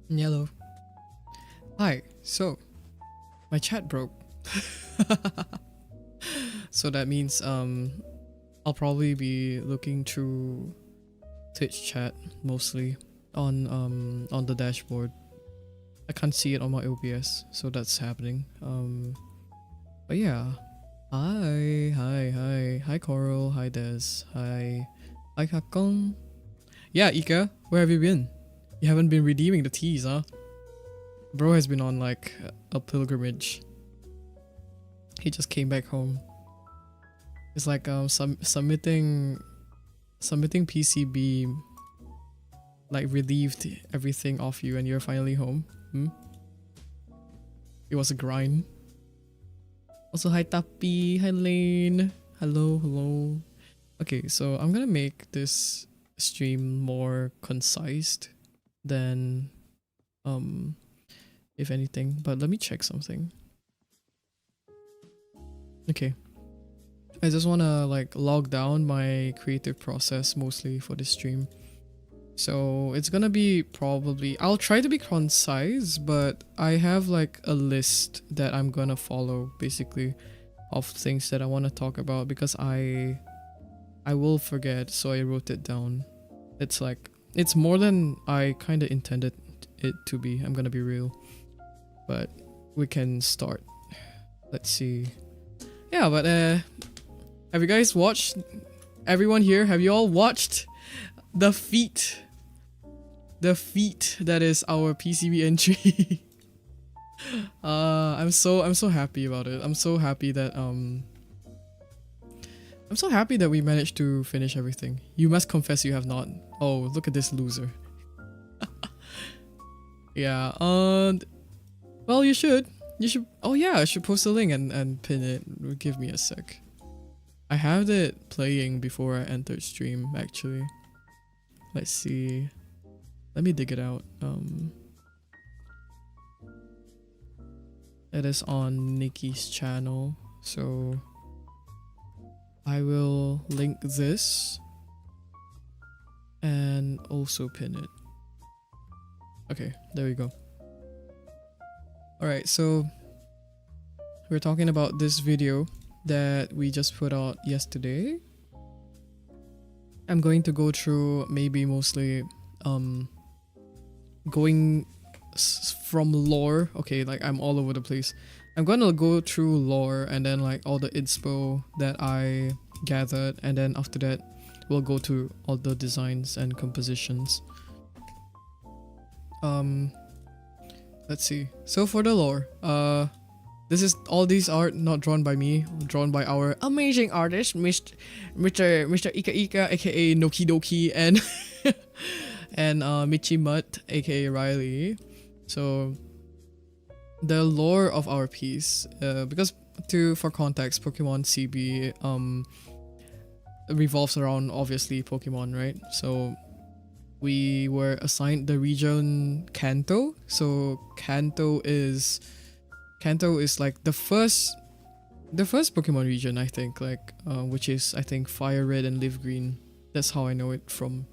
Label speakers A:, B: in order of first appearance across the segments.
A: Yellow. Hi. So, my chat broke. So that means I'll probably be looking through Twitch chat mostly on the dashboard. I can't see it on my OBS, so that's happening. But yeah. Hi Coral, hi Des, hi Kakong. Yeah, Ika, where have you been? You haven't been redeeming the teas, huh? Bro has been on like a pilgrimage. He just came back home. It's like submitting PCB like relieved everything off you and you're finally home. It was a grind. Also, hi Tapi, hi Lane. Hello. Okay, so I'm gonna make this stream more concise than if anything, but let me check something. Okay. I just wanna like log down my creative process mostly for this stream. So it's gonna be probably, I'll try to be concise, but I have like a list that I'm gonna follow basically of things that I want to talk about because I will forget, so I wrote it down. It's like, it's more than I kind of intended it to be, I'm gonna be real. But we can start. Let's see. Yeah, but have you guys watched, everyone here, have you all watched the feat? The feat that is our PCB entry. I'm so happy about it. I'm so happy that we managed to finish everything. You must confess you have not. Oh, look at this loser. Yeah, well, you should. Oh yeah, I should post a link and pin it. Give me a sec. I had it playing before I entered stream, actually. Let's see. Let me dig it out. It is on Nikki's channel, so I will link this and also pin it. Okay, there we go. Alright, so we're talking about this video that we just put out yesterday. I'm going to go through maybe mostly going from lore. Okay, like I'm all over the place. I'm gonna go through lore and then like all the inspo that I gathered, and then after that we'll go to all the designs and compositions. Let's see. So for the lore, this is all these art not drawn by me, drawn by our amazing artist, Mr. Ika, aka Nokedoke, and and Michi Mutt, aka Riley. So the lore of our piece, because for context, Pokemon CB revolves around obviously Pokemon, right? So we were assigned the region Kanto. So Kanto is like the first Pokemon region, I think, like which is I think Fire Red and Leaf Green. That's how I know it from,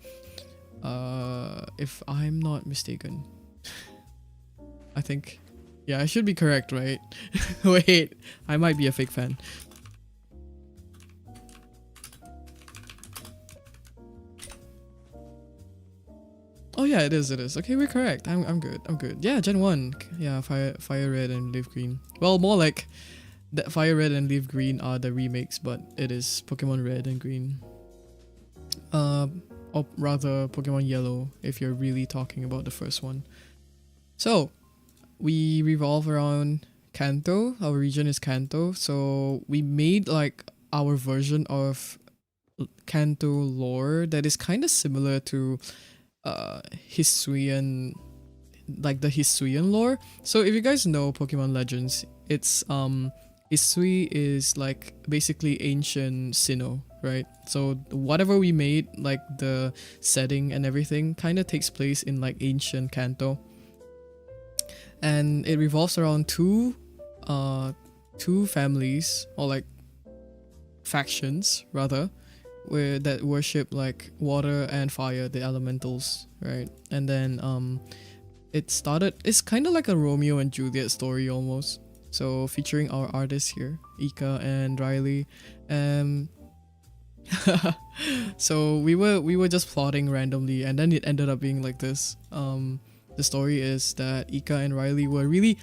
A: if I'm not mistaken. I think, yeah, I should be correct, right? Wait, I might be a fake fan. Oh yeah, it is. Okay, we're correct. I'm good. Yeah, Gen 1. Yeah, Fire Red and Leaf Green. Well, more like that Fire Red and Leaf Green are the remakes, but it is Pokemon Red and Green. Or rather Pokemon Yellow if you're really talking about the first one. So, we revolve around Kanto. Our region is Kanto. So, we made like our version of Kanto lore that is kind of similar to Hisuian, like the Hisuian lore. So if you guys know Pokemon Legends, it's Hisui is like basically ancient Sinnoh, right? So whatever we made, like the setting and everything, kind of takes place in like ancient Kanto, and it revolves around two families, or like factions rather, that worship like water and fire, the elementals, right? And then it started. It's kind of like a Romeo and Juliet story almost. So featuring our artists here, Ika and Riley. Um, so we were just plotting randomly, and then it ended up being like this. The story is that Ika and Riley were really,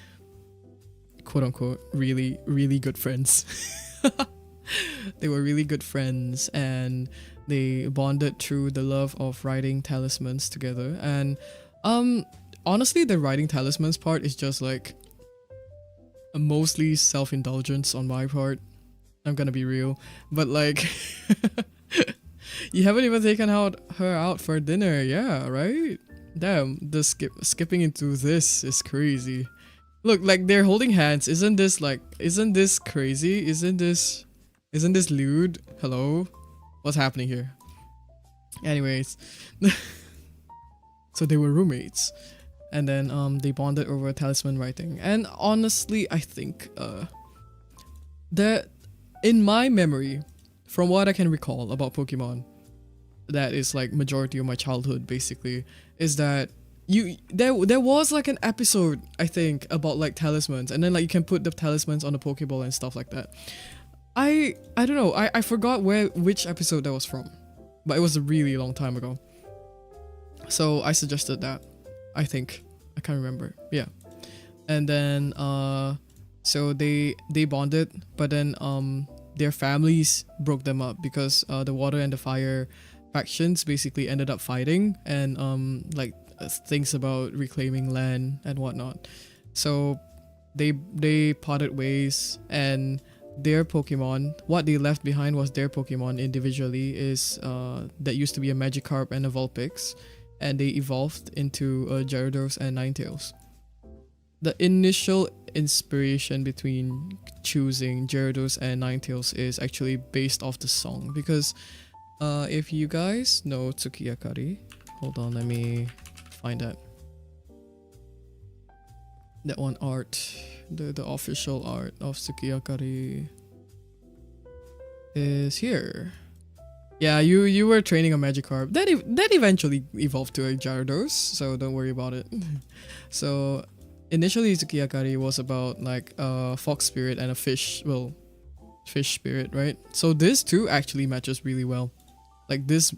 A: quote unquote, really good friends. They were really good friends, and they bonded through the love of writing talismans together. And honestly, the writing talismans part is just like mostly self-indulgence on my part. I'm gonna be real, but like you haven't even taken her out for dinner. Yeah, right? Damn, the skipping into this is crazy. Look, like they're holding hands. Isn't this crazy? Isn't this lewd? Hello? What's happening here? Anyways, so they were roommates, and then they bonded over talisman writing. And honestly, I think that in my memory, from what I can recall about Pokemon, that is like majority of my childhood basically, is that there was like an episode, I think, about like talismans, and then like you can put the talismans on the Pokeball and stuff like that. I don't know, I forgot which episode that was from, but it was a really long time ago. So I suggested that, I think. I can't remember. Yeah. And then so they bonded, but then their families broke them up because the water and the fire factions basically ended up fighting, and like things about reclaiming land and whatnot. So they parted ways, and their Pokemon, what they left behind was their Pokemon individually is that used to be a Magikarp and a Vulpix, and they evolved into Gyarados and Ninetales. The initial inspiration between choosing Gyarados and Ninetales is actually based off the song, because if you guys know Tsukiyakari, hold on, let me find that one art, the official art of Tsukiyakari is here. Yeah, you were training a Magikarp that eventually evolved to a Gyarados, so don't worry about it. So initially Tsukiyakari was about like a fox spirit and a fish spirit, right? So this too actually matches really well. Like this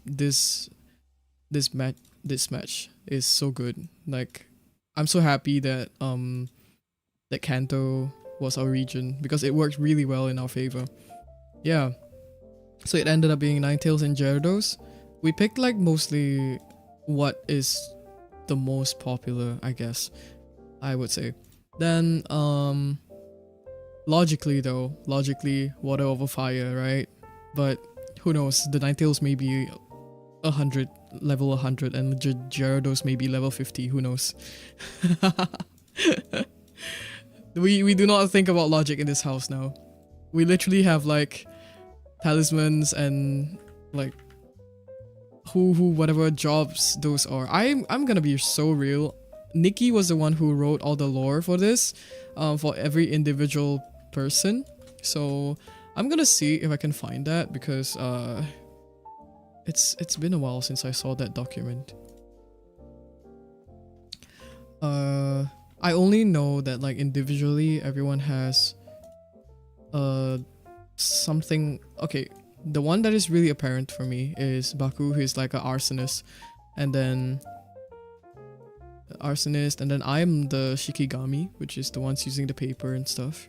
A: match is so good. Like I'm so happy that that Kanto was our region, because it worked really well in our favor. Yeah. So it ended up being Ninetales and Gyarados. We picked like mostly what is the most popular, I guess, I would say. Then logically water over fire, right? But who knows, the Ninetales may be 100, level 100, and Gyarados may be level 50, who knows. We do not think about logic in this house now. We literally have like talismans and like who whatever jobs those are. I'm gonna be so real. Nikki was the one who wrote all the lore for this, for every individual person. So I'm gonna see if I can find that, because it's been a while since I saw that document. I only know that like individually everyone has something. Okay, the one that is really apparent for me is Baku, who is like an arsonist, and then I'm the Shikigami, which is the ones using the paper and stuff,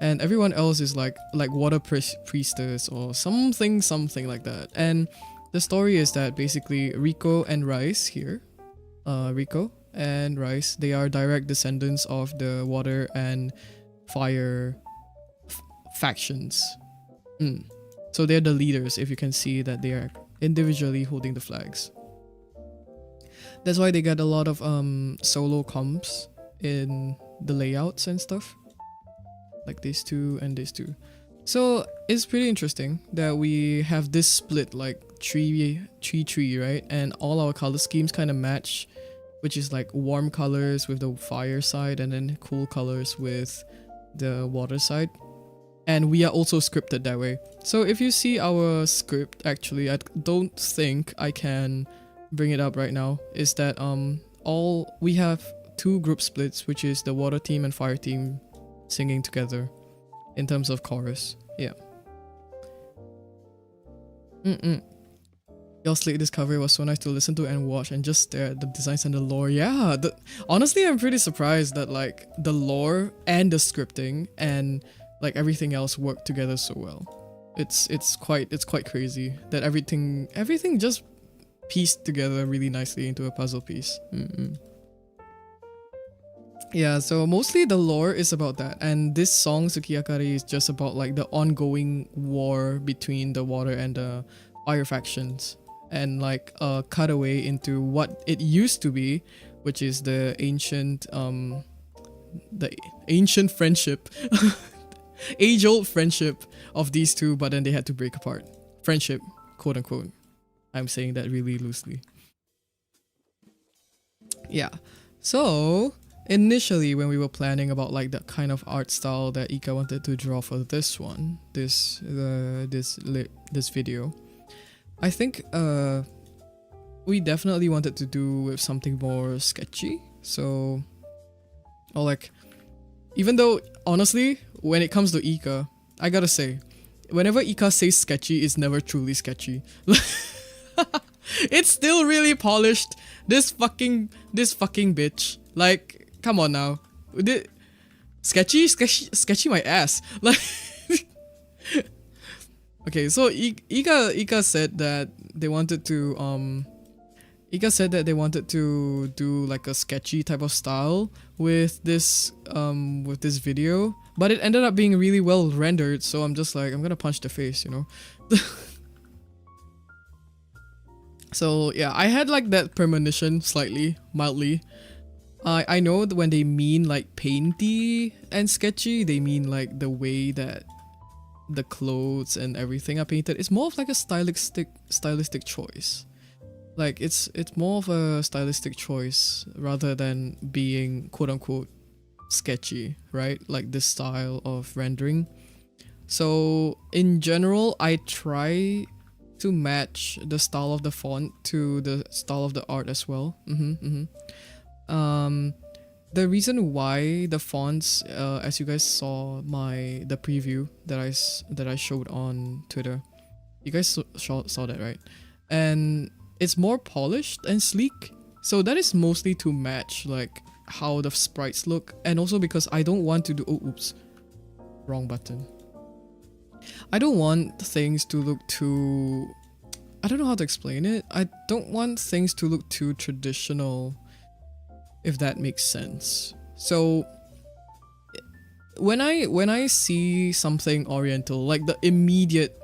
A: and everyone else is like water priestess or something like that. And the story is that basically Rico and Rice here, Rico and Rice, they are direct descendants of the water and fire factions. So they're the leaders, if you can see that they are individually holding the flags. That's why they get a lot of solo comps in the layouts and stuff, like these two and these two. So it's pretty interesting that we have this split, like tree, right? And all our color schemes kind of match, which is like warm colors with the fire side, and then cool colors with the water side. And we are also scripted that way. So if you see our script, actually, I don't think I can bring it up right now, is that we have 2 group splits, which is the water team and fire team singing together in terms of chorus. Yeah. Your Slate discovery was so nice to listen to and watch and just stare at the designs and the lore. Yeah, honestly, I'm pretty surprised that like the lore and the scripting and like everything else work together so well. It's quite crazy that everything just pieced together really nicely into a puzzle piece. Yeah, so mostly the lore is about that, and this song Sukiyakari is just about like the ongoing war between the water and the fire factions, and like a cutaway into what it used to be, which is the ancient friendship, age-old friendship of these two, but then they had to break apart. Friendship, quote unquote. I'm saying that really loosely. Yeah, so initially when we were planning about like the kind of art style that Ika wanted to draw for this one, this video, I think we definitely wanted to do with something more sketchy. So, or like, even though honestly, when it comes to Ika, I gotta say, whenever Ika says sketchy, it's never truly sketchy. It's still really polished. This fucking bitch. Like, come on now. Sketchy my ass. Like, okay, so Ika said that they wanted to do like a sketchy type of style with this video, but it ended up being really well rendered, so I'm just like, I'm gonna punch the face, you know. So yeah, I had like that premonition mildly. I know that when they mean like painty and sketchy, they mean like the way that the clothes and everything are painted. It's more of like a stylistic choice. Like it's more of a stylistic choice rather than being quote unquote sketchy, right? Like this style of rendering. So in general, I try to match the style of the font to the style of the art as well. The reason why the fonts, as you guys saw the preview that I showed on Twitter, you guys saw that, right? And it's more polished and sleek, so that is mostly to match like how the sprites look, and also because I don't want to do wrong button. I don't want things to look too, I don't know how to explain it. I don't want things to look too traditional, if that makes sense. So when I see something oriental, like the immediate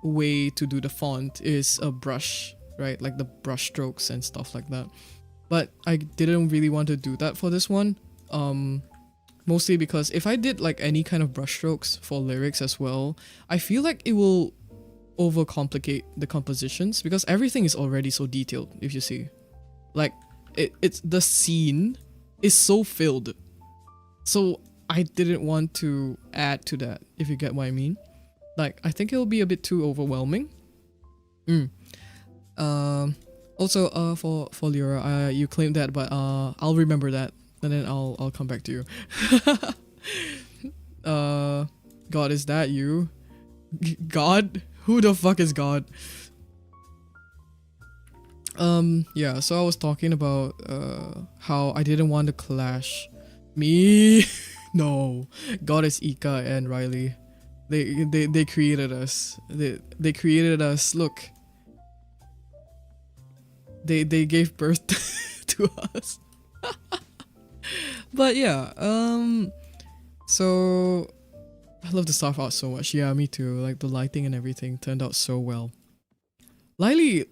A: way to do the font is a brush, right? Like the brush strokes and stuff like that. But I didn't really want to do that for this one. Mostly because if I did like any kind of brush strokes for lyrics as well, I feel like it will overcomplicate the compositions, because everything is already so detailed, if you see. Like it's the scene is so filled. So I didn't want to add to that, if you get what I mean. Like, I think it'll be a bit too overwhelming. Also, for Lyra, you claimed that, but I'll remember that, and then I'll come back to you. God, is that you? God? Who the fuck is God? Yeah, so I was talking about how I didn't want to clash me. No, God is Ika and Riley. They created us. They created us. Look, they gave birth to us. But yeah, so I love the staff art so much. Yeah, me too. Like the lighting and everything turned out so well. Riley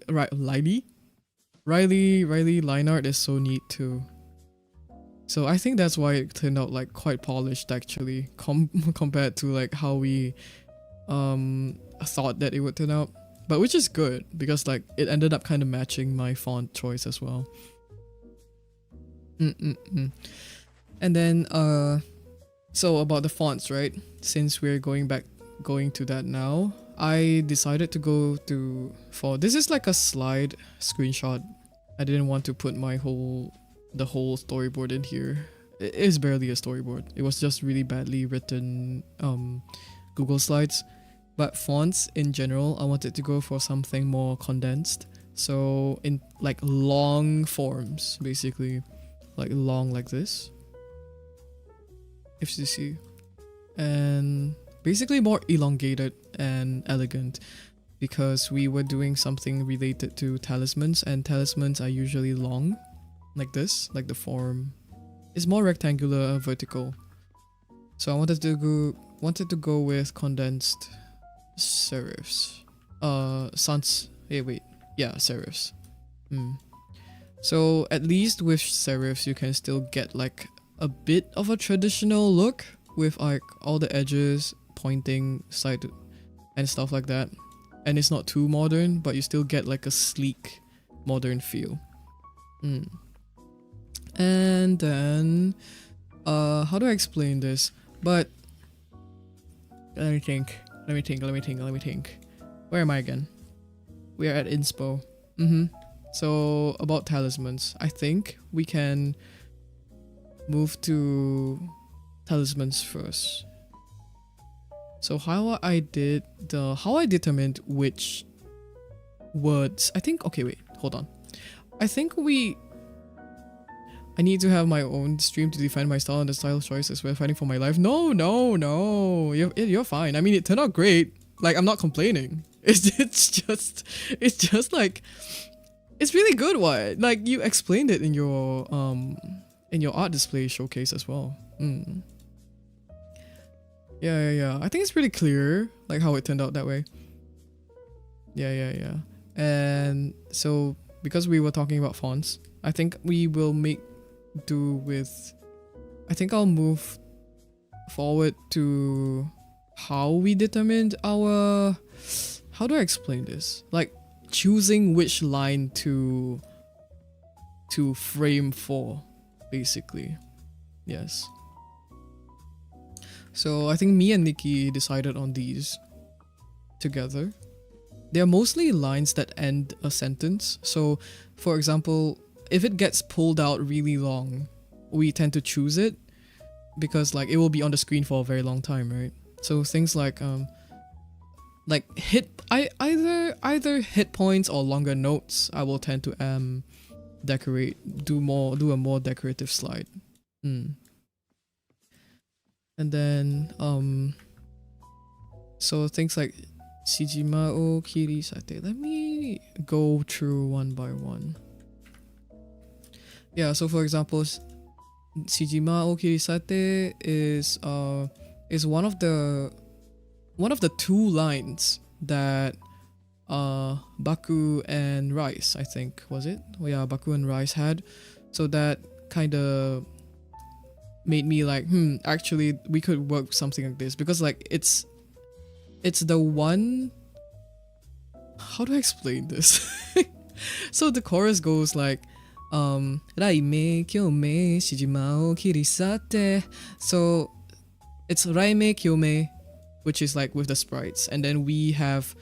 A: line art is so neat too. So I think that's why it turned out like quite polished actually, compared to like how we thought that it would turn out. But which is good, because like it ended up kind of matching my font choice as well. And then so about the fonts, right? Since we're going to that now, I decided to go for this is like a slide screenshot. I didn't want to put the whole storyboard in here. It is barely a storyboard. It was just really badly written Google Slides. But fonts in general, I wanted to go for something more condensed. So in like long forms, basically, like long like this. If you see, and basically more elongated and elegant, because we were doing something related to talismans, and talismans are usually long, like this, like the form is more rectangular, vertical. So I wanted to go with condensed serifs. Serifs. So at least with serifs, you can still get like a bit of a traditional look with like all the edges pointing side and stuff like that. And it's not too modern, but you still get like a sleek, modern feel. And then, how do I explain this? But let me think. Where am I again? We are at inspo. So about talismans, I think we can move to talismans first. So how I determined which words, I think, okay, wait, hold on. I think I need to have my own stream to define my style and the style choices we're fighting for my life. No. You're fine. I mean, it turned out great. Like, I'm not complaining. It's just like, it's really good. What? Like, you explained it in your art display showcase as well. Yeah. I think it's pretty clear, like how it turned out that way. Yeah. And so, because we were talking about fonts, I think we will I think I'll move forward to how we determined our, how do I explain this? Like choosing which line to frame for, basically. Yes. So I think me and Nikki decided on these together. They're mostly lines that end a sentence. So for example, if it gets pulled out really long, we tend to choose it because like it will be on the screen for a very long time, right? So things like either hit points or longer notes, I will tend to do a more decorative slide. And then so things like Shijima o Kirisate. Let me go through one by one. Yeah, so for example, Shijima o Kirisate is one of the two lines that Baku and Rice, I think, was it? Oh yeah, Baku and Rice had. So that kind of made me like, actually we could work something like this, because like it's the one, how do I explain this? So the chorus goes like Raime kyome shijima o kirisate. So it's Raime kyome, which is like with the sprites, and then we have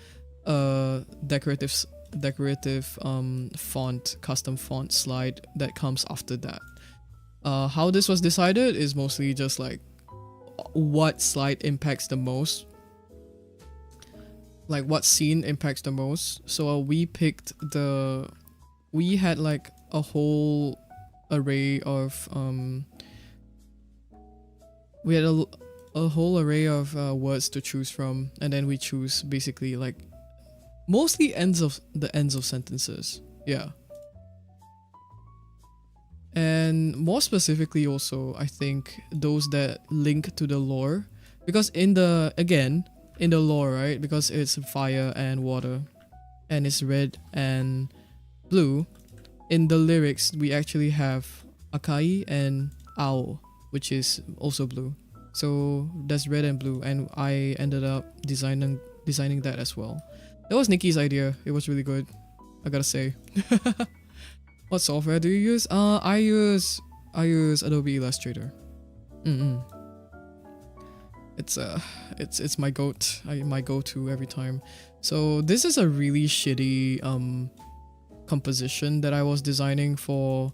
A: a decorative font, custom font slide that comes after that. How this was decided is mostly just like what slide impacts the most, like what scene impacts the most. So we had like a whole array of words to choose from, and then we choose basically like mostly ends of sentences. Yeah. And more specifically also, I think those that link to the lore, because in the lore, right, because it's fire and water and it's red and blue, in the lyrics we actually have Akai and Ao, which is also blue. So that's red and blue, and I ended up designing that as well. That was Nikki's idea. It was really good, I gotta say. What software do you use? I use Adobe Illustrator. it's my my go-to every time. So this is a really shitty composition that I was designing for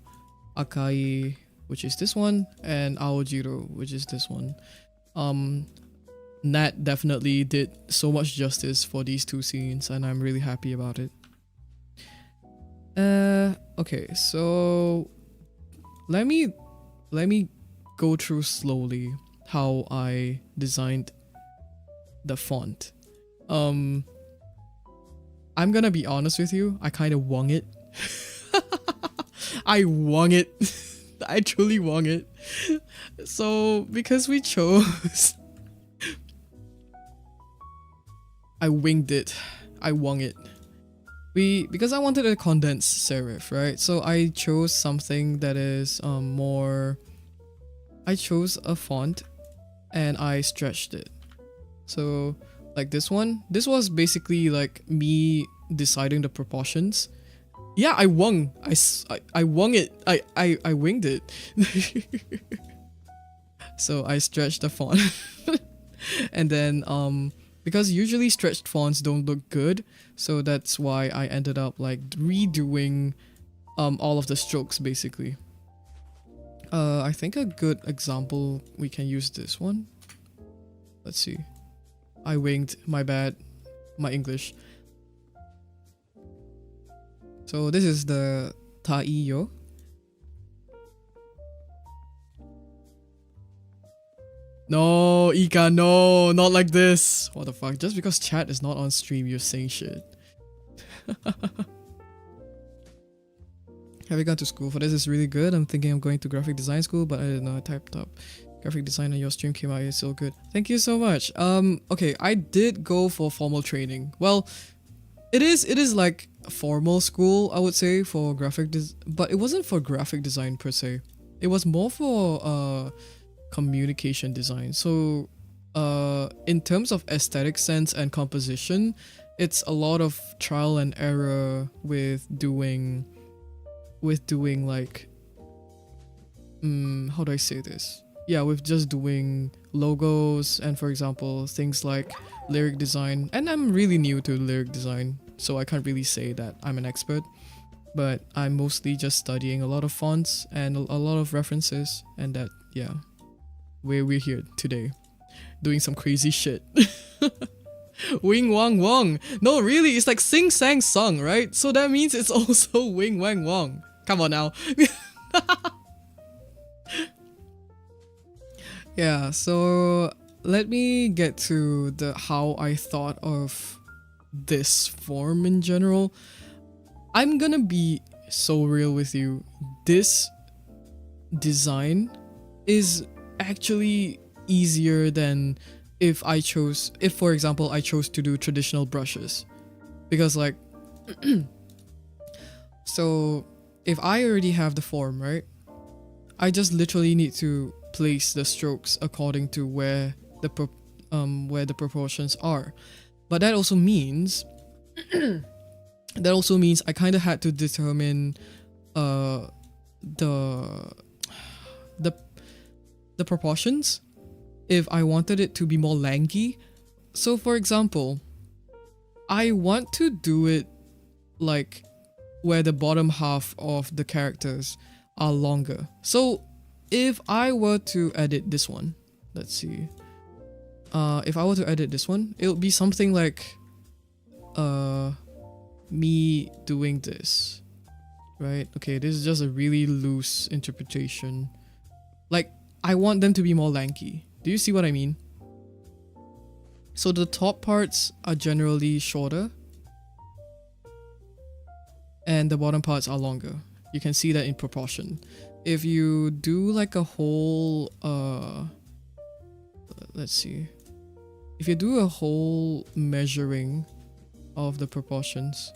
A: Akai, which is this one, and Aojiro, which is this one. Nat definitely did so much justice for these two scenes, and I'm really happy about it. Okay, so let me go through slowly how I designed the font. I'm gonna be honest with you, I kind of wung it. I wung it. I truly wung it. So because we chose I winged it. I wung it. Because I wanted a condensed serif, right? So I chose something that is more. I chose a font and I stretched it. So like this one, this was basically like me deciding the proportions. Yeah, I wung. I wung it. I winged it. So I stretched the font. And then because usually stretched fonts don't look good, so that's why I ended up like redoing all of the strokes basically. I think a good example, we can use this one. Let's see. I winged, my bad, my English. So this is the Taiyo. No, Ika, no, not like this. What the fuck? Just because chat is not on stream, you're saying shit. Have you gone to school for this? It's really good. I'm thinking I'm going to graphic design school, but I didn't know. I typed up graphic design and your stream came out. It's so good. Thank you so much. Okay, I did go for formal training. Well, it is like a formal school, I would say, for graphic but it wasn't for graphic design per se. It was more for communication design. So in terms of aesthetic sense and composition, it's a lot of trial and error with doing like how do I say this? Yeah, with just doing logos and, for example, things like lyric design. And I'm really new to lyric design, so I can't really say that I'm an expert, but I'm mostly just studying a lot of fonts and a lot of references, and that, yeah, we're here today doing some crazy shit. Wing Wang Wong. No, really, it's like sing sang sung, right? So that means it's also Wing Wang Wong. Come on now. Yeah, so let me get to the how I thought of this form in general. I'm gonna be so real with you. This design is actually easier than if for example I chose to do traditional brushes, because like so if I already have the form, right, I just literally need to place the strokes according to where the proportions are. But that also means I kind of had to determine the proportions if I wanted it to be more lanky. So for example, I want to do it like where the bottom half of the characters are longer. So if I were to edit this one, let's see. If I were to edit this one, it would be something like me doing this, right? Okay, this is just a really loose interpretation. Like, I want them to be more lanky. Do you see what I mean? So the top parts are generally shorter and the bottom parts are longer. You can see that in proportion. If you do like a whole let's see. If you do a whole measuring of the proportions,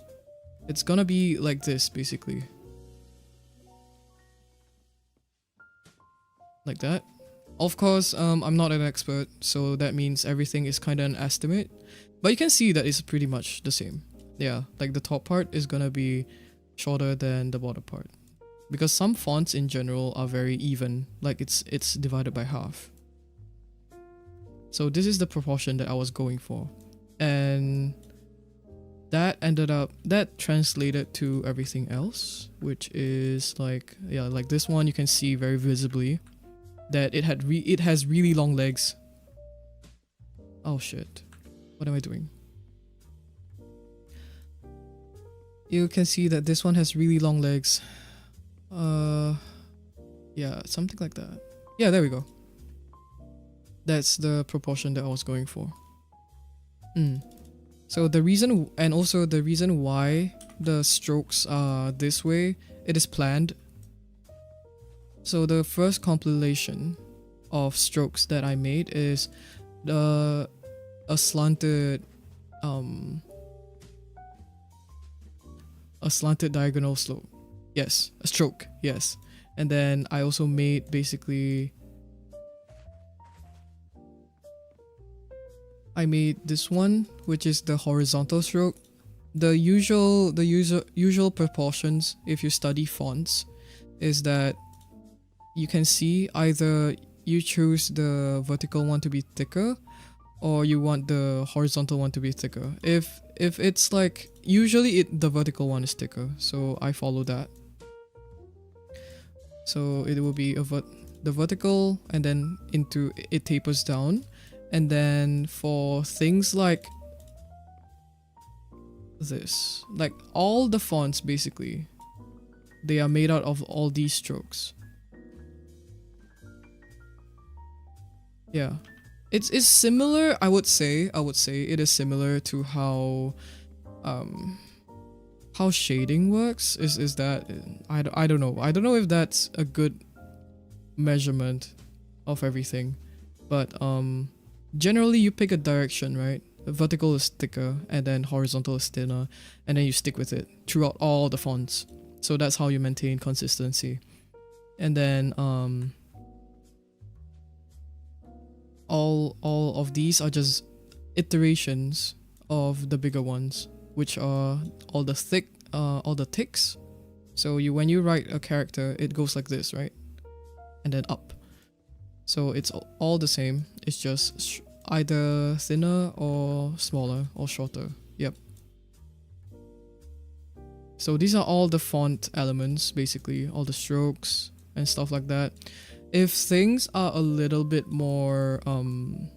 A: it's gonna be like this basically. Like that. Of course, I'm not an expert, so that means everything is kind of an estimate. But you can see that it's pretty much the same. Yeah, like the top part is gonna be shorter than the bottom part. Because some fonts in general are very even, like it's divided by half. So this is the proportion that I was going for. And that translated to everything else, which is like, yeah, like this one you can see very visibly that it has really long legs. Oh shit. What am I doing? You can see that this one has really long legs. Yeah, something like that. Yeah, there we go. That's the proportion that I was going for. So the reason, and also the reason why the strokes are this way, it is planned. So the first compilation of strokes that I made is a slanted diagonal slope. Yes, a stroke, yes. And then I also made basically, I made this one, which is the horizontal stroke. The usual proportions, if you study fonts, is that you can see either you choose the vertical one to be thicker, or you want the horizontal one to be thicker. If it's like, usually the vertical one is thicker, so I follow that. So it will be the vertical, and then it tapers down. And then for things like this, like all the fonts basically, they are made out of all these strokes. Yeah, it's similar. I would say it is similar to how shading works. Is that, I don't know if that's a good measurement of everything, but generally you pick a direction, right? Vertical is thicker and then horizontal is thinner, and then you stick with it throughout all the fonts. So that's how you maintain consistency. And then all of these are just iterations of the bigger ones, which are all the ticks. So when you write a character, it goes like this, right? And then up. So it's all the same. It's just either thinner or smaller or shorter. Yep. So these are all the font elements, basically, all the strokes and stuff like that. If things are a little bit more on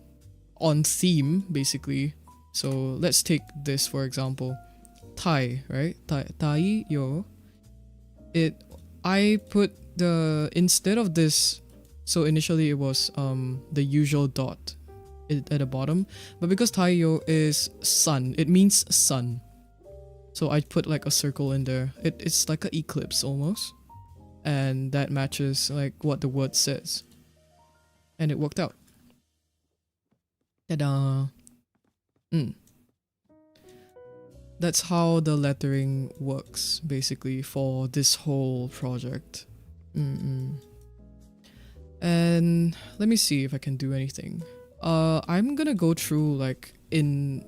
A: theme, basically. So let's take this for example. Tai, right? Tai yo. I put instead of this. So initially it was the usual dot at the bottom, but because Taiyo is sun, it means sun. So I put like a circle in there. It's like an eclipse almost, and that matches like what the word says, and it worked out. Ta-da! That's how the lettering works basically for this whole project. And let me see if I can do anything. I'm gonna go through I'm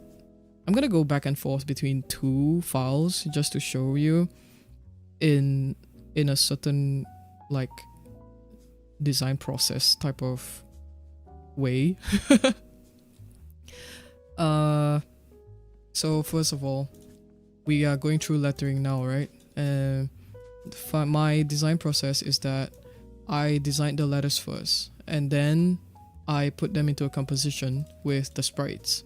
A: gonna go back and forth between two files just to show you in a certain like design process type of way. So first of all, we are going through lettering now, right? My design process is that I designed the letters first, and then I put them into a composition with the sprites,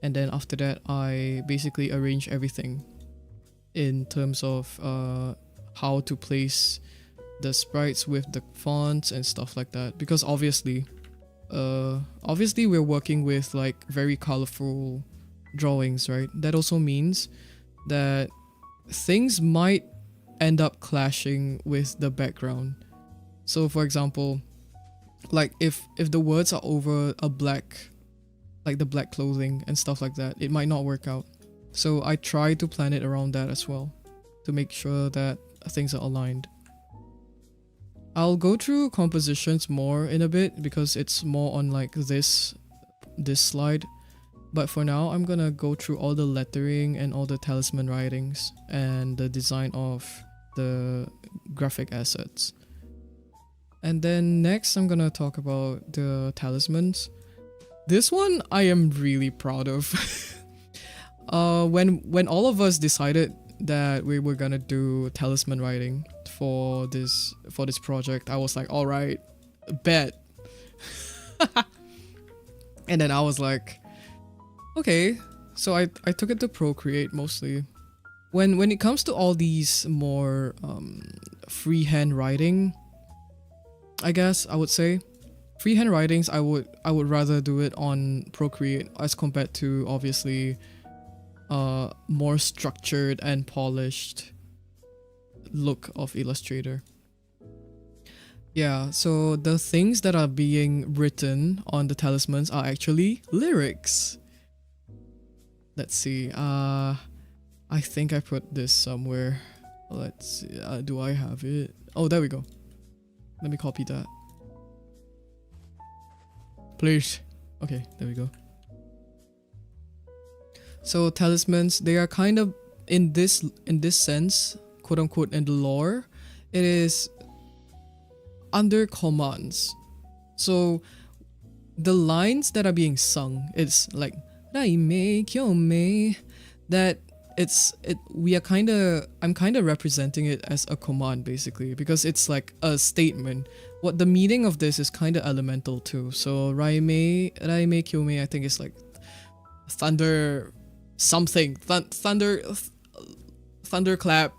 A: and then after that I basically arrange everything in terms of how to place the sprites with the fonts and stuff like that, because obviously we're working with like very colorful drawings, right? That also means that things might end up clashing with the background. So for example, like if the words are over a black, like the black clothing and stuff like that, it might not work out. So I try to plan it around that as well, to make sure that things are aligned. I'll go through compositions more in a bit because it's more on like this slide. But for now, I'm gonna go through all the lettering and all the talisman writings and the design of the graphic assets. And then next I'm gonna talk about the talismans. This one I am really proud of. When all of us decided that we were gonna do talisman writing for this project, I was like, all right, bet. And then I was like, okay. So I took it to Procreate mostly. When it comes to all these more freehand writing, I guess I would say freehand writings, I would rather do it on Procreate as compared to obviously more structured and polished look of Illustrator. Yeah, so the things that are being written on the talismans are actually lyrics. Let's see. I think I put this somewhere. Let's see. Do I have it? Oh, there we go. Let me copy that. Please. Okay, there we go. So talismans, they are kind of in this sense, quote unquote, in the lore, it is under commands. So the lines that are being sung, it's like Raime Kyome, that I'm kind of representing it as a command basically, because it's like a statement. What the meaning of this is kind of elemental too. So Raime Kyome, I think it's like thunder something, thunderclap.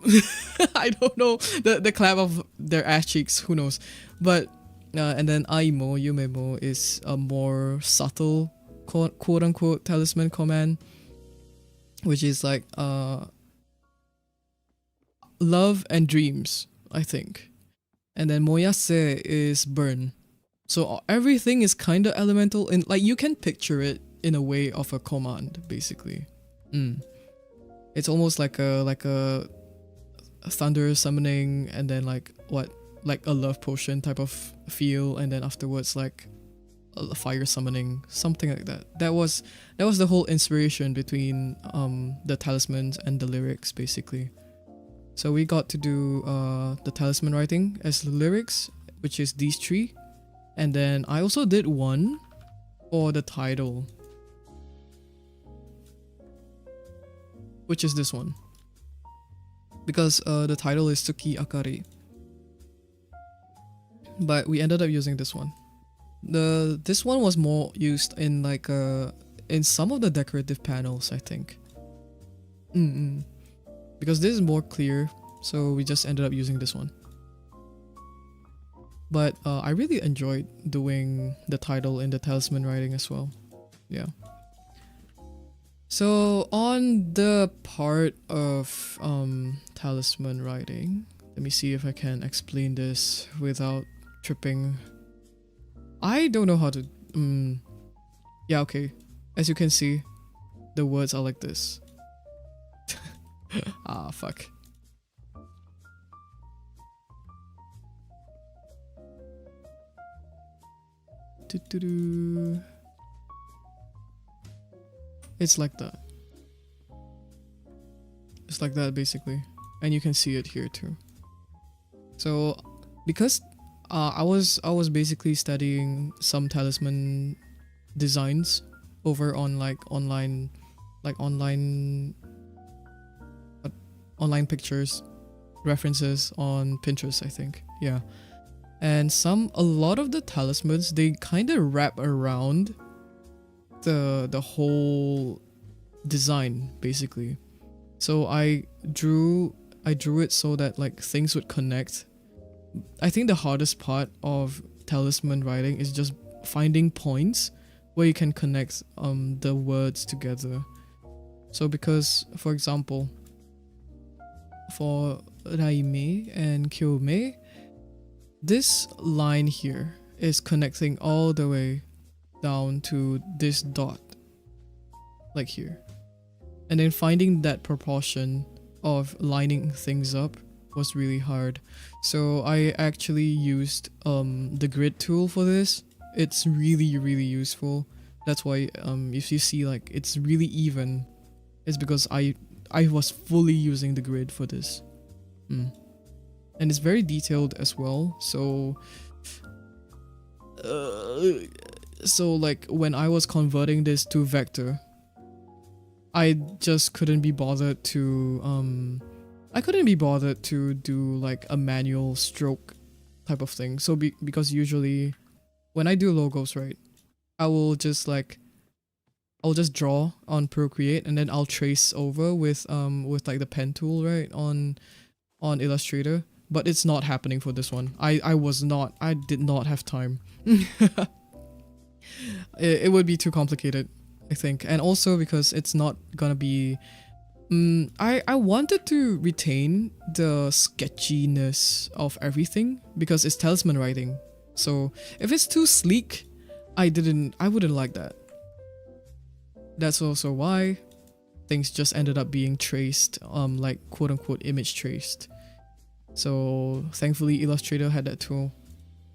A: I don't know the clap of their ass cheeks, who knows. But and then Aimo Yumemo is a more subtle quote unquote talisman command, which is like love and dreams, I think. And then Moyase is burn. So everything is kind of elemental, in like you can picture it in a way of a command basically. It's almost like a thunder summoning, and then like a love potion type of feel, and then afterwards like a fire summoning, something like that. That was the whole inspiration between the talismans and the lyrics basically. So we got to do the talisman writing as the lyrics, which is these three, and then I also did one for the title, which is this one, because the title is Tsuki Akari, but we ended up using this one. This one was more used in like in some of the decorative panels, I think. Because this is more clear, so we just ended up using this one. But I really enjoyed doing the title in the talisman writing as well. Yeah. So on the part of talisman writing, let me see if I can explain this without tripping. I don't know how to. Yeah, okay. As you can see, the words are like this. Ah, fuck. It's like that. It's like that basically, and you can see it here too. So because I was basically studying some talisman designs over on like online pictures, references on Pinterest, I think. Yeah. And a lot of the talismans, they kind of wrap around the whole design basically. So I drew it so that like things would connect. I think the hardest part of talisman writing is just finding points where you can connect the words together. So because, for example, for Raime and Kyome, this line here is connecting all the way down to this dot, like here. And then finding that proportion of lining things up was really hard. So I actually used the grid tool for this. It's really, really useful. That's why if you see like it's really even, it's because I was fully using the grid for this. And it's very detailed as well. So So like when I was converting this to vector, I just couldn't be bothered to do like a manual stroke type of thing. So because usually when I do logos, right, I will just I'll just draw on Procreate and then I'll trace over with like the pen tool, right, on Illustrator. But it's not happening for this one. I did not have time. It would be too complicated, I think. And also because it's not gonna be I wanted to retain the sketchiness of everything because it's talisman writing. So if it's too sleek, I wouldn't like that. That's also why things just ended up being traced, like quote unquote image traced. So thankfully Illustrator had that tool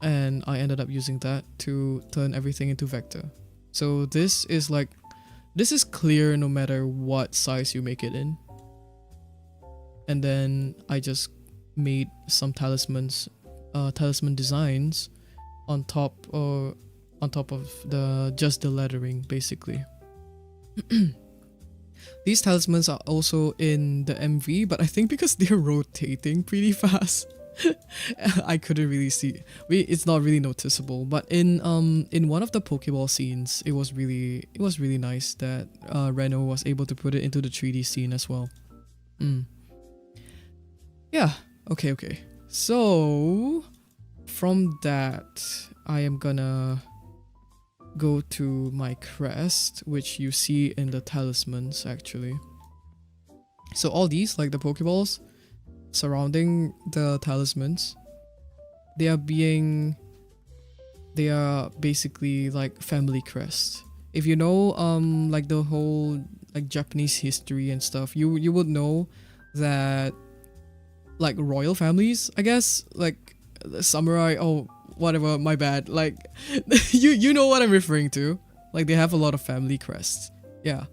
A: and I ended up using that to turn everything into vector. So this is clear no matter what size you make it in. And then I just made some talisman designs on top of the lettering basically. These talismans are also in the MV, but I think because they're rotating pretty fast, I couldn't really see. It's not really noticeable. But in one of the Pokeball scenes, it was really nice that Reno was able to put it into the 3D scene as well. Yeah. Okay. So from that, I am gonna go to my crest, which you see in the talismans actually. So all these, like the Pokeballs surrounding the talismans, they are basically like family crests. If you know like the whole like Japanese history and stuff, you would know that like royal families, I guess, like the samurai, oh whatever, my bad, like you know what I'm referring to, like they have a lot of family crests. Yeah,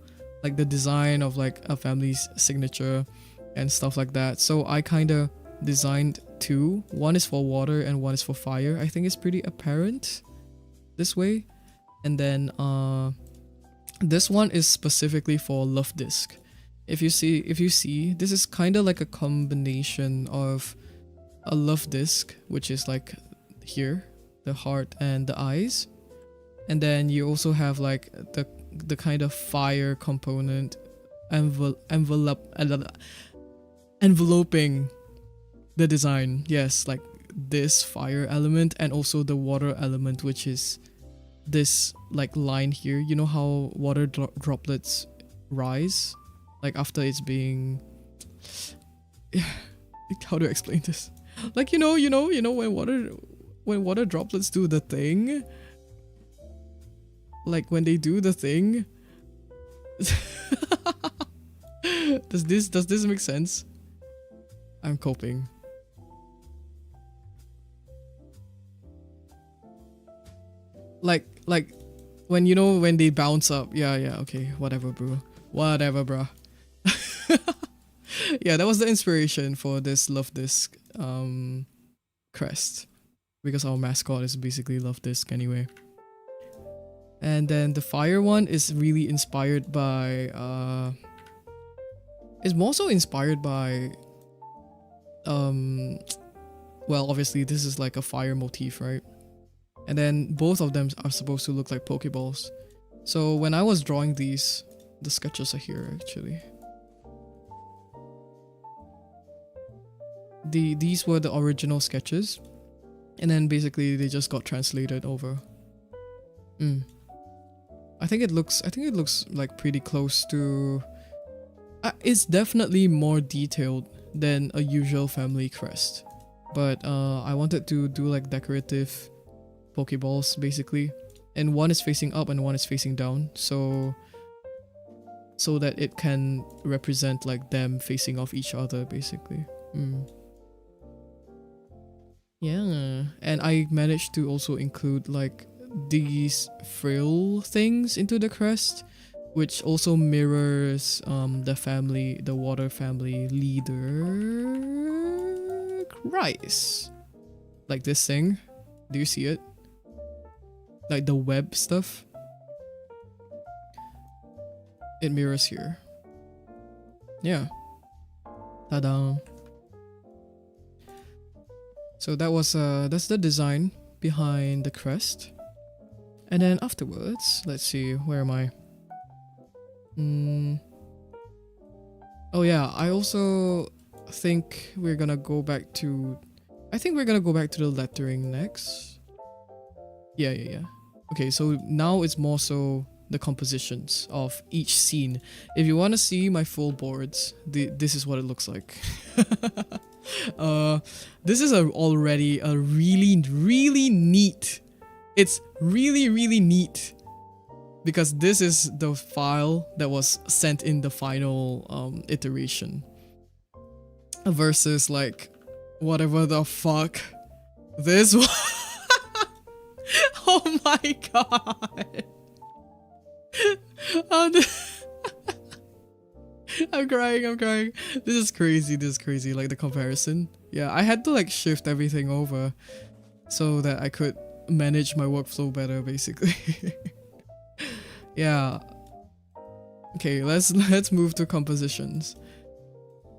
A: like the design of like a family's signature and stuff like that. So I kind of designed two. One is for water and one is for fire. I think it's pretty apparent this way. And then this one is specifically for love disc. If you see, this is kind of like a combination of a love disc, which is like here, the heart and the eyes, and then you also have like the kind of fire component enveloping the design. Yes, like this fire element, and also the water element, which is this like line here. You know how water droplets rise, like after it's being how do I explain this? Like you know when water droplets do the thing, like when they do the thing. Does this make sense? I'm coping. Like when when they bounce up. Yeah, okay, whatever bro. Yeah, that was the inspiration for this love disc crest, because our mascot is basically love disc anyway. And then the fire one is really inspired by it's more so inspired by well, obviously this is like a fire motif, right? And then both of them are supposed to look like Pokeballs. So when I was drawing these, the sketches are here actually. These were the original sketches, and then basically they just got translated over. I think it looks like pretty close to. It's definitely more detailed than a usual family crest, but I wanted to do like decorative Pokeballs basically, and one is facing up and one is facing down, so that it can represent like them facing off each other basically. Yeah, and I managed to also include like these frill things into the crest, which also mirrors the water family leader Rice. Like this thing. Do you see it? like the web stuff, it mirrors here. Yeah. Ta-da. So that was that's the design behind the crest. And then afterwards, let's see, where am I? Oh yeah, I also think we're gonna go back to the lettering next. Yeah. Okay, so now it's more so the compositions of each scene. If you want to see my full boards, this is what it looks like. This is already a really neat. It's really neat because this is the file that was sent in the final iteration versus like whatever the fuck this was. Oh my god. Oh, I'm crying. This is crazy, like the comparison. Yeah, I had to like shift everything over so that I could manage my workflow better, basically. Yeah. Okay, let's move to compositions.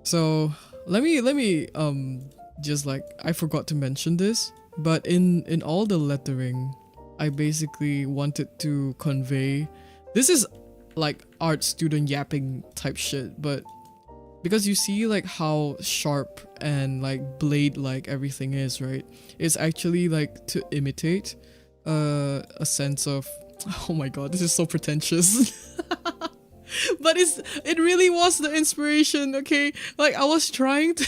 A: So let me just like, I forgot to mention this, but in all the lettering, I basically wanted to convey, this is like art student yapping type shit, but because you see like how sharp and like blade like everything is, right? It's actually like to imitate a sense of, oh my god, this is so pretentious. But it really was the inspiration, okay? Like I was trying to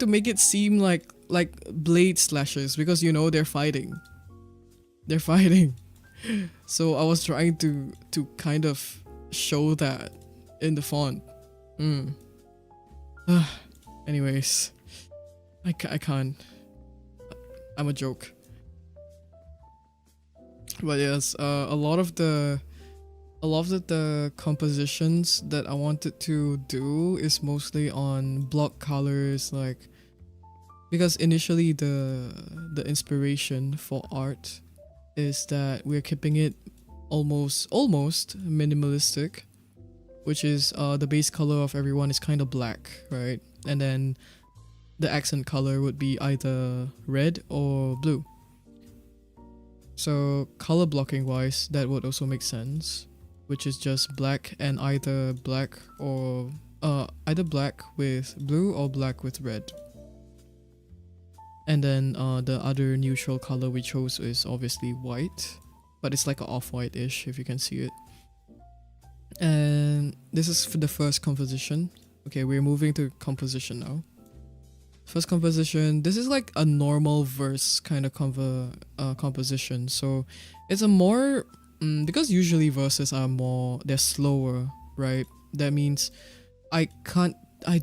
A: make it seem like blade slashes, because you know they're fighting. So I was trying to kind of show that in the font. Anyways, I can't. I'm a joke. But yes, a lot of the compositions that I wanted to do is mostly on block colors, like, because initially the inspiration for art is that we're keeping it almost minimalistic, which is the base color of everyone is kind of black, right? And then the accent color would be either red or blue. So color blocking wise, that would also make sense, which is just black and either black with blue or black with red. And then the other neutral color we chose is obviously white, but it's like an off-white-ish if you can see it. And this is for the first composition. Okay, we're moving to composition now. First composition, this is like a normal verse kind of composition. So it's a more, because usually verses are they're slower, right? That means I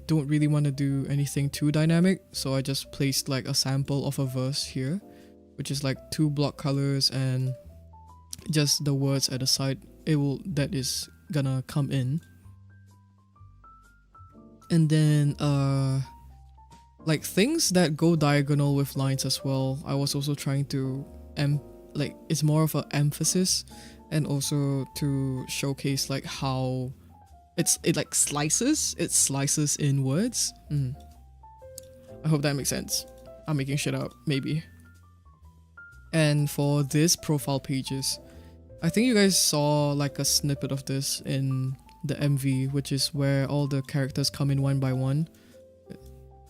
A: don't really want to do anything too dynamic, so I just placed like a sample of a verse here, which is like 2 block colors and just the words at the side. That is gonna come in. And then like things that go diagonal with lines as well, I was also trying to it's more of an emphasis, and also to showcase like how it like slices in words. I hope that makes sense. I'm making shit up, maybe. And for this profile pages, I think you guys saw like a snippet of this in the MV, which is where all the characters come in one by one.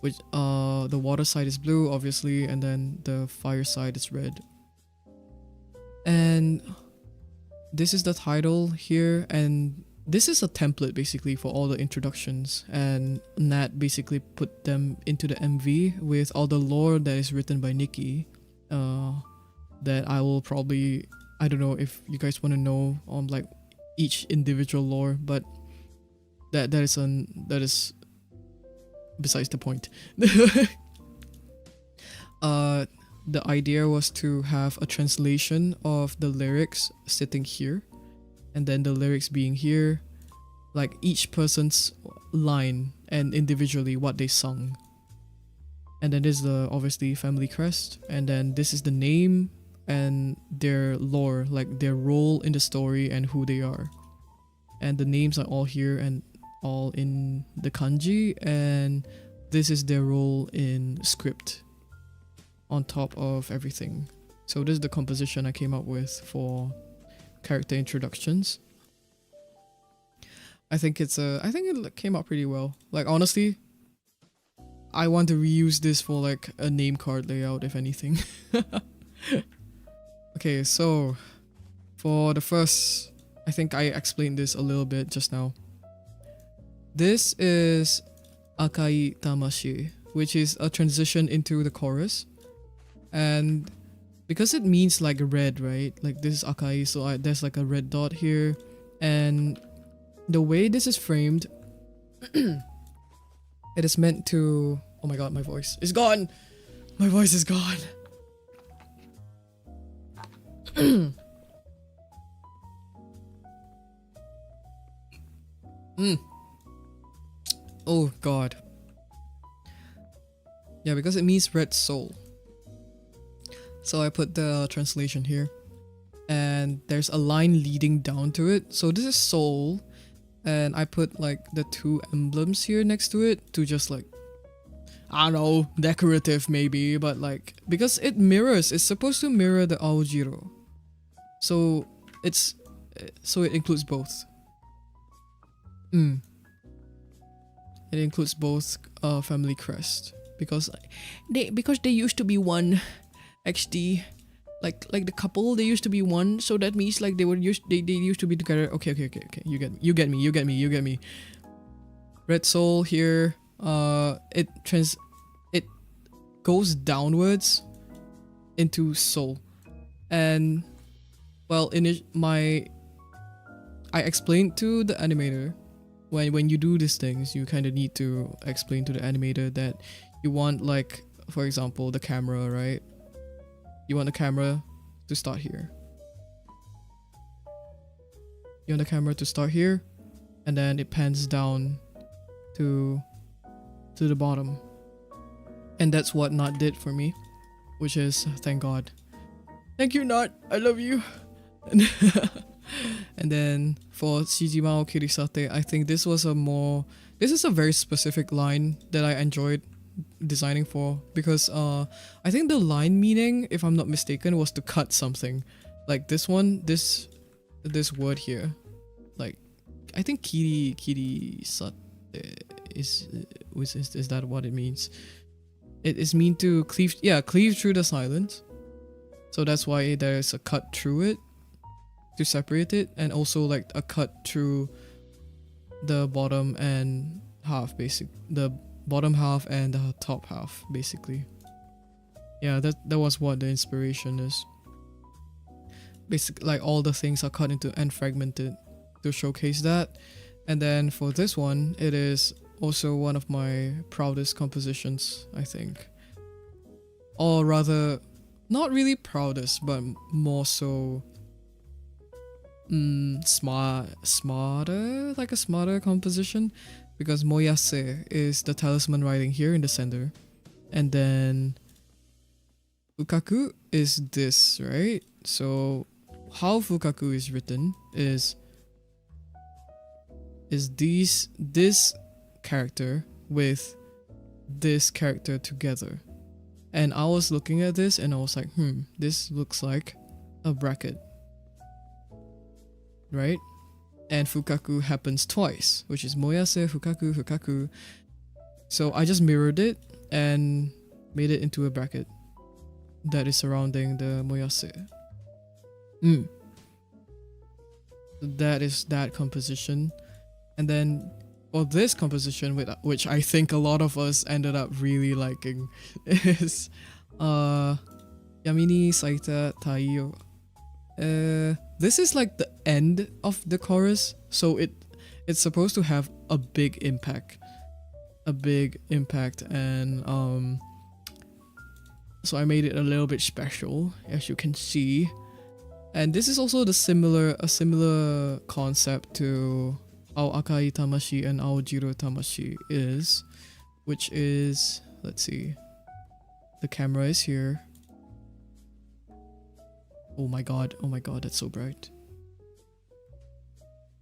A: Which the water side is blue, obviously, and then the fire side is red. And this is the title here, and this is a template basically for all the introductions, and Nat basically put them into the MV with all the lore that is written by Nikki. That I will probably, I don't know if you guys want to know on like each individual lore, but that is besides the point. The idea was to have a translation of the lyrics sitting here, and then the lyrics being here, like each person's line and individually what they sung. And then this is the obviously family crest, and then this is the name and their lore, like their role in the story and who they are. And the names are all here and all in the kanji, and this is their role in script on top of everything. So this is the composition I came up with for character introductions. I think it came out pretty well. Like honestly, I want to reuse this for like a name card layout if anything. Okay, so for the first, I think I explained this a little bit just now. This is Akai Tamashi, which is a transition into the chorus. And because it means like red, right? Like this is Akai, so there's like a red dot here. And the way this is framed, it is meant to... Oh my god, my voice is gone! My voice is gone! Oh god. Yeah, because it means red soul. So I put the translation here. And there's a line leading down to it. So this is soul. And I put like the two emblems here next to it to just like, I don't know, decorative maybe, but like, because it supposed to mirror the Aojiro. So it includes both. It includes both family crest because they used to be one. XD, like the couple, they used to be one, so that means like they used to be together. Okay. You get me. Red soul here. It goes downwards into soul, and well, I explained to the animator when you do these things, you kind of need to explain to the animator that you want, like, for example, the camera, right? You want the camera to start here. You want the camera to start here, and then it pans down to the bottom. And that's what Nat did for me, which is, thank God. Thank you, Nat. I love you. And then for Shijima Kirisate, I think this is a very specific line that I enjoyed designing for, because I think the line meaning, if I'm not mistaken, was to cut something. Like this one, this word here, like I think kirisate is that what it means? It is mean to cleave through the silence. So that's why there's a cut through it to separate it, and also like a cut through the bottom and half, the bottom half and the top half, basically. Yeah, that was what the inspiration is. Basically, like all the things are cut into and fragmented to showcase that. And then for this one, it is also one of my proudest compositions, I think. Or rather, not really proudest, but more so smarter, like a smarter composition, because Moyase is the talisman writing here in the center, and then Fukaku is this, right? So how Fukaku is written is this character with this character together. And I was looking at this and I was like, this looks like a bracket, right? And Fukaku happens twice, which is Moyase, Fukaku. So I just mirrored it and made it into a bracket that is surrounding the Moyase. That is that composition. And then for this composition, which I think a lot of us ended up really liking, is Yamini Saita Taiyo. This is like the end of the chorus, so it's supposed to have a big impact, and so I made it a little bit special, as you can see. And this is also a similar concept to how Akai Tamashi and Aojiro Tamashi is, which is, let's see, The camera is here. Oh my god, that's so bright.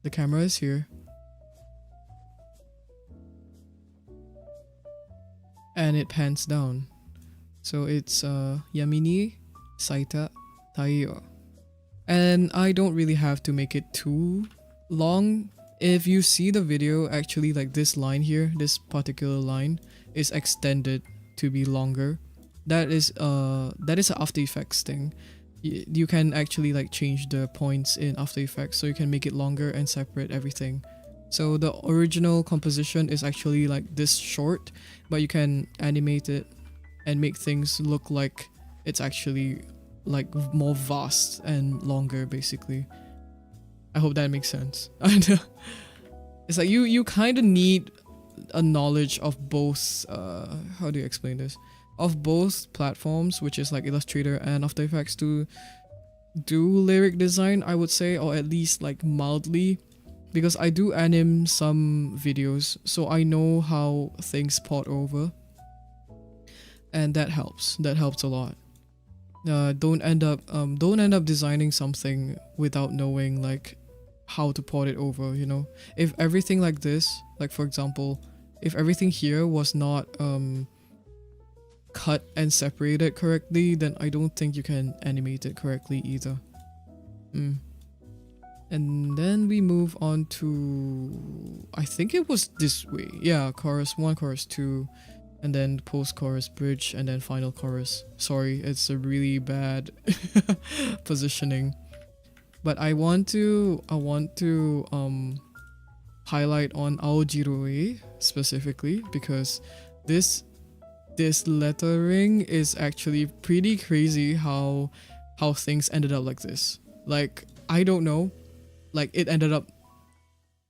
A: The camera is here. And it pans down. So it's Yamini Saita Taiyo. And I don't really have to make it too long. If you see the video, actually like this line here, this particular line is extended to be longer. That is an After Effects thing. You can actually like change the points in After Effects so you can make it longer and separate everything. So the original composition is actually like this short, but you can animate it and make things look like it's actually like more vast and longer basically. I hope that makes sense. It's like you kind of need a knowledge of both, how do you explain this? Of both platforms, which is like Illustrator and After Effects, to do lyric design, I would say, or at least like mildly, because I do anim some videos, so I know how things port over, and that helps a lot. Don't end up designing something without knowing like how to port it over, you know. If everything like this, like for example, if everything here was not cut and separated correctly, then I don't think you can animate it correctly either. And then we move on to, I think it was this way. Yeah, chorus 1, chorus 2, and then post-chorus bridge, and then final chorus. Sorry, it's a really bad positioning. But I want to highlight on Aojiroe specifically, because this lettering is actually pretty crazy how things ended up like this. Like, I don't know, like it ended up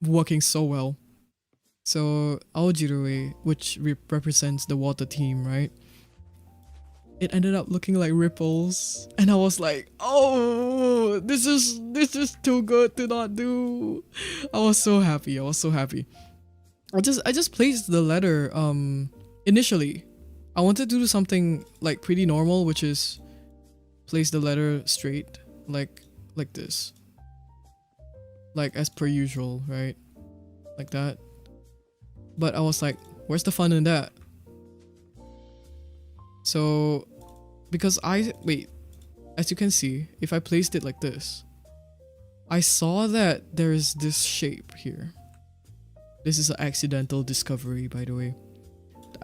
A: working so well. So Aojiroe, which represents the water team, right? It ended up looking like ripples, and I was like, oh, this is too good to not do. I was so happy. I just placed the letter initially. I wanted to do something like pretty normal, which is place the letter straight, like this, like as per usual, right? Like that. But I was like, where's the fun in that? So, because as you can see, if I placed it like this, I saw that there's this shape here. This is an accidental discovery, by the way.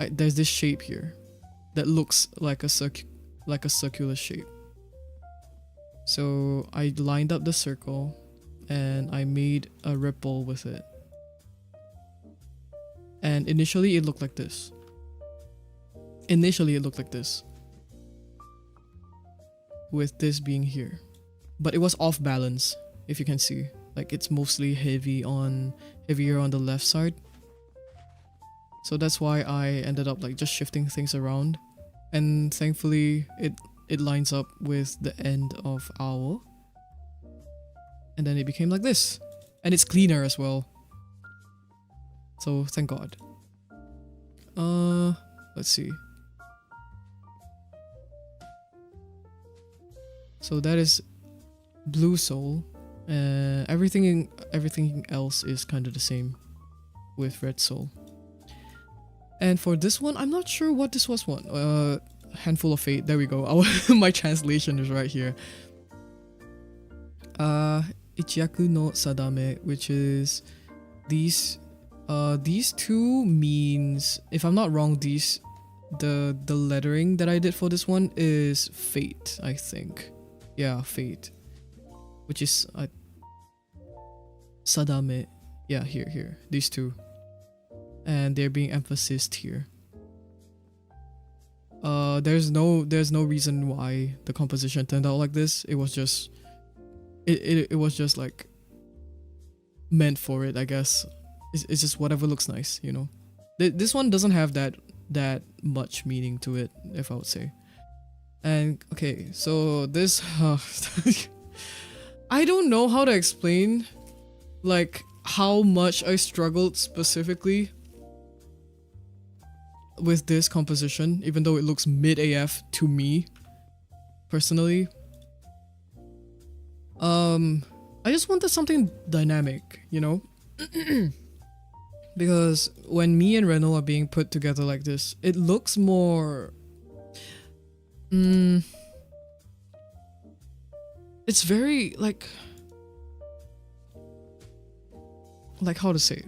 A: There's this shape here that looks like a circular shape. So I lined up the circle and I made a ripple with it. And initially it looked like this. With this being here. But it was off balance, if you can see. Like it's mostly heavier on the left side. So that's why I ended up like just shifting things around. And thankfully it lines up with the end of owl. And then it became like this. And it's cleaner as well. So thank God. Let's see. So that is blue soul. Everything else is kind of the same with red soul. And for this one, I'm not sure what this was one. Handful of Fate. There we go. My translation is right here. Ichiyaku no Sadame, which is these two means, if I'm not wrong, the lettering that I did for this one is fate, I think. Yeah, fate. Which is Sadame. Yeah, here. These two. And they're being emphasized here. There's no reason why the composition turned out like this. It was just it was just like meant for it, I guess. It's just whatever looks nice, you know. This one doesn't have that much meaning to it, if I would say. And okay, so this I don't know how to explain like how much I struggled specifically. with this composition, even though it looks mid AF to me personally. I just wanted something dynamic, you know? Because when me and Reno are being put together like this, it looks more... it's very like how to say,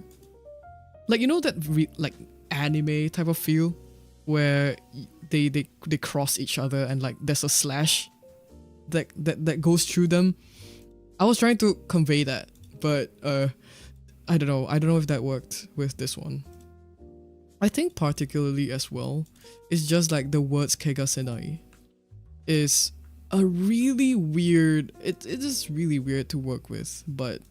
A: like, you know, that like anime type of feel where they cross each other and like there's a slash that goes through them. I was trying to convey that, but I don't know if that worked with this one. I think particularly as well, it's just like the words Kegasenai is a really weird, it is really weird to work with, but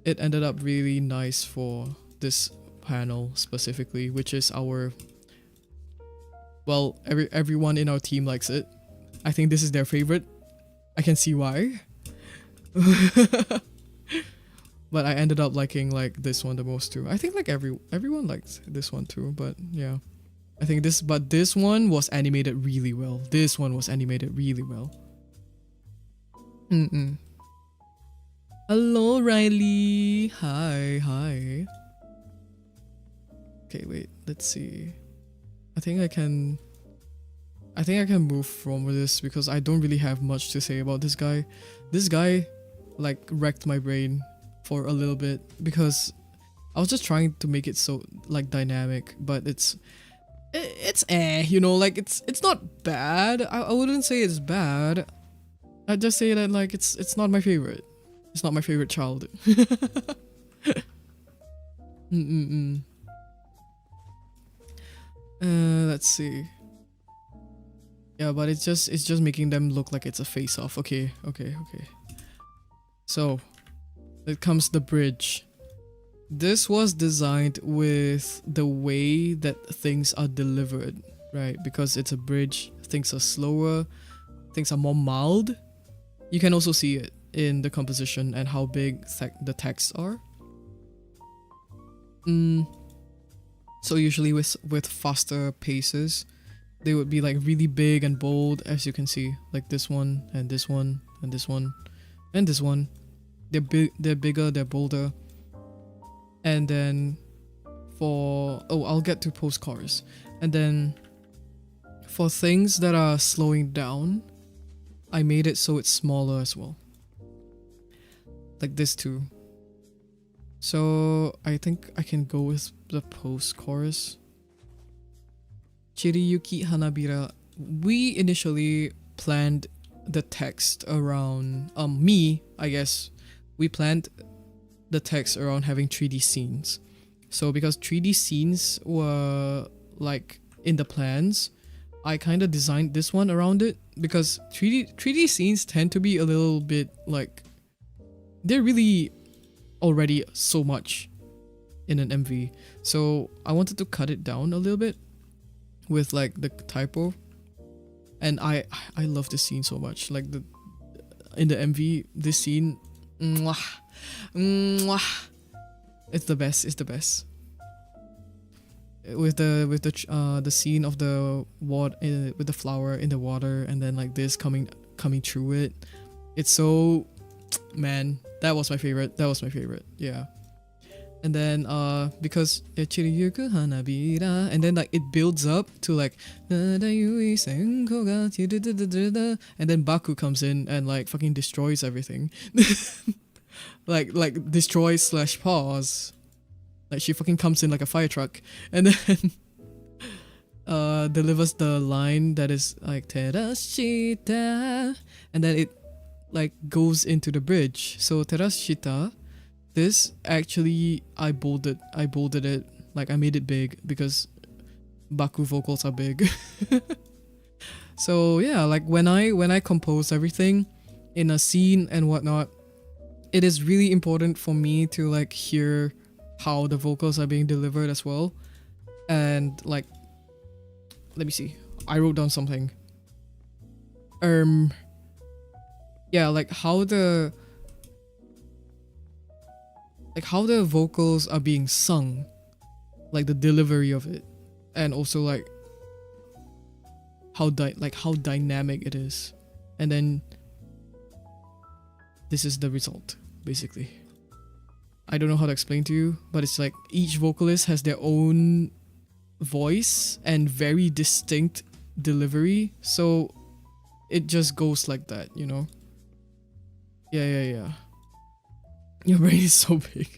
A: it ended up really nice for this panel specifically, which is our, well, everyone in our team likes it. I think this is their favorite. I can see why. But I ended up liking like this one the most too. I think like everyone liked this one too, but yeah. I think this one was animated really well. This one was animated really well. Hello, Riley. Hi. Okay, wait. Let's see. I think I can move from this because I don't really have much to say about this guy. This guy like wrecked my brain for a little bit because I was just trying to make it so like dynamic, but it's you know, like it's not bad. I wouldn't say it's bad. I'd just say that like it's not my favorite. It's not my favorite child. Let's see. Yeah, but it's just making them look like it's a face-off. Okay. So, it comes the bridge. This was designed with the way that things are delivered, right? Because it's a bridge, things are slower, things are more mild. You can also see it in the composition and how big the texts are. So usually with faster paces, they would be like really big and bold, as you can see, like this one and this one and this one and this one. They're bigger, they're bolder. And then I'll get to postcards. And then for things that are slowing down, I made it so it's smaller as well. Like this too. So I think I can go with the post-chorus. Chiriyuki Hanabira. We initially planned the text around I guess we planned the text around having 3D scenes. So because 3D scenes were like in the plans, I kind of designed this one around it because 3D scenes tend to be a little bit like, they're really already so much in an MV. So I wanted to cut it down a little bit with like the typo. And I love this scene so much. Like in the MV, this scene, it's the best. It's the best. With the scene of the water with the flower in the water, and then like this coming through it. It's so, man, that was my favorite. Yeah. And then because Chiriyuku Hanabira, and then like it builds up to like, and then Baku comes in and like fucking destroys everything. like destroys / pause. Like she fucking comes in like a fire truck and then delivers the line that is like Terashita, and then it like goes into the bridge. So Terashita, this actually I bolded it, like I made it big because Baku vocals are big. So yeah, like when I compose everything in a scene and whatnot, it is really important for me to like hear how the vocals are being delivered as well. And like, let me see, I wrote down something. Yeah, like how the vocals are being sung like the delivery of it, and also like how dynamic it is, and then this is the result basically. I don't know how to explain to you, but it's like each vocalist has their own voice and very distinct delivery, so it just goes like that, you know? Yeah. Your brain is so big.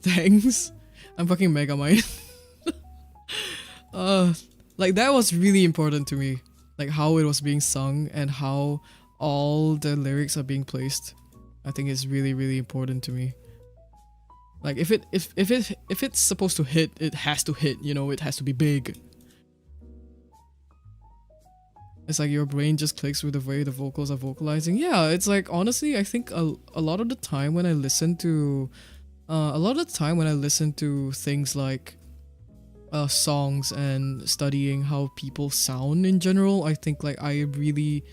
A: Thanks. I'm fucking Megamind. Like that was really important to me. Like how it was being sung and how all the lyrics are being placed. I think it's really, really important to me. Like if it's supposed to hit, it has to hit, you know, it has to be big. It's like your brain just clicks with the way the vocals are vocalizing. Yeah, it's like honestly, I think a lot of the time when I listen to things like songs and studying how people sound in general, I think like I really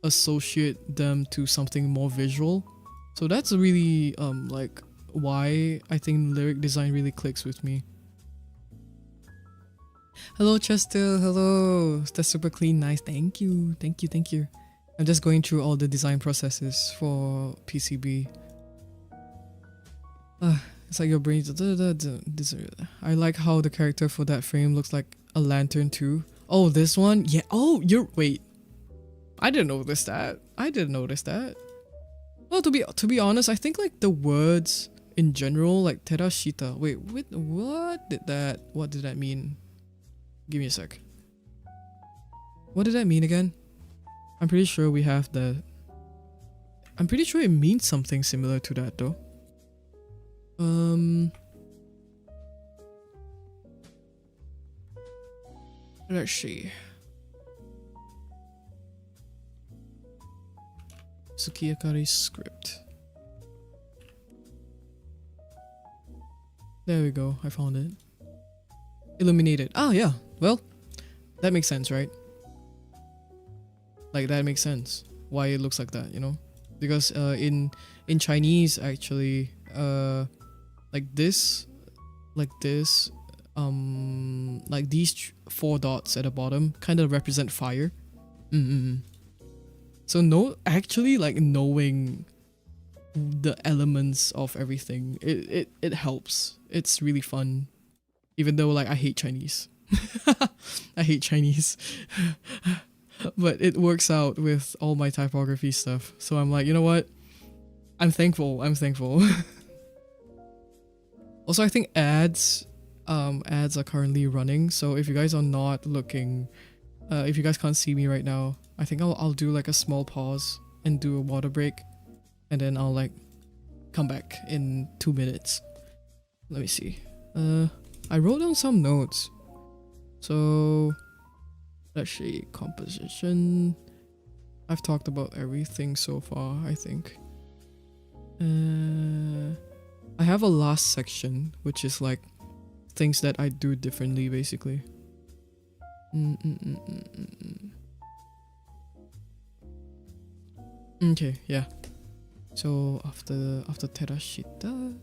A: associate them to something more visual. So that's really like why I think lyric design really clicks with me. Hello Chester, hello. That's super clean, nice. Thank you. I'm just going through all the design processes for PCB. It's like your brain. I like how the character for that frame looks like a lantern too. Oh, this one? Yeah. Oh, wait. I didn't notice that. Well, to be honest, I think like the words in general, like terashita. Wait, what did that mean? Give me a sec. What did that mean again? I'm pretty sure we have the... I'm pretty sure it means something similar to that though. Let's see. Tsukiyakari script. There we go, I found it. Illuminated. Ah, yeah. Well, that makes sense, right? Like that makes sense why it looks like that, you know? Because in Chinese actually, like these 4 dots at the bottom kind of represent fire. So actually like knowing the elements of everything, it helps. It's really fun. Even though like I hate Chinese. But it works out with all my typography stuff. So I'm like, you know what? I'm thankful. Also, I think ads are currently running. So if you guys are not looking, if you guys can't see me right now, I think I'll do like a small pause and do a water break, and then I'll like come back in 2 minutes. Let me see. I wrote down some notes. So let's see, composition. I've talked about everything so far, I think. I have a last section, which is like things that I do differently, basically. Okay, yeah. So after Terashita,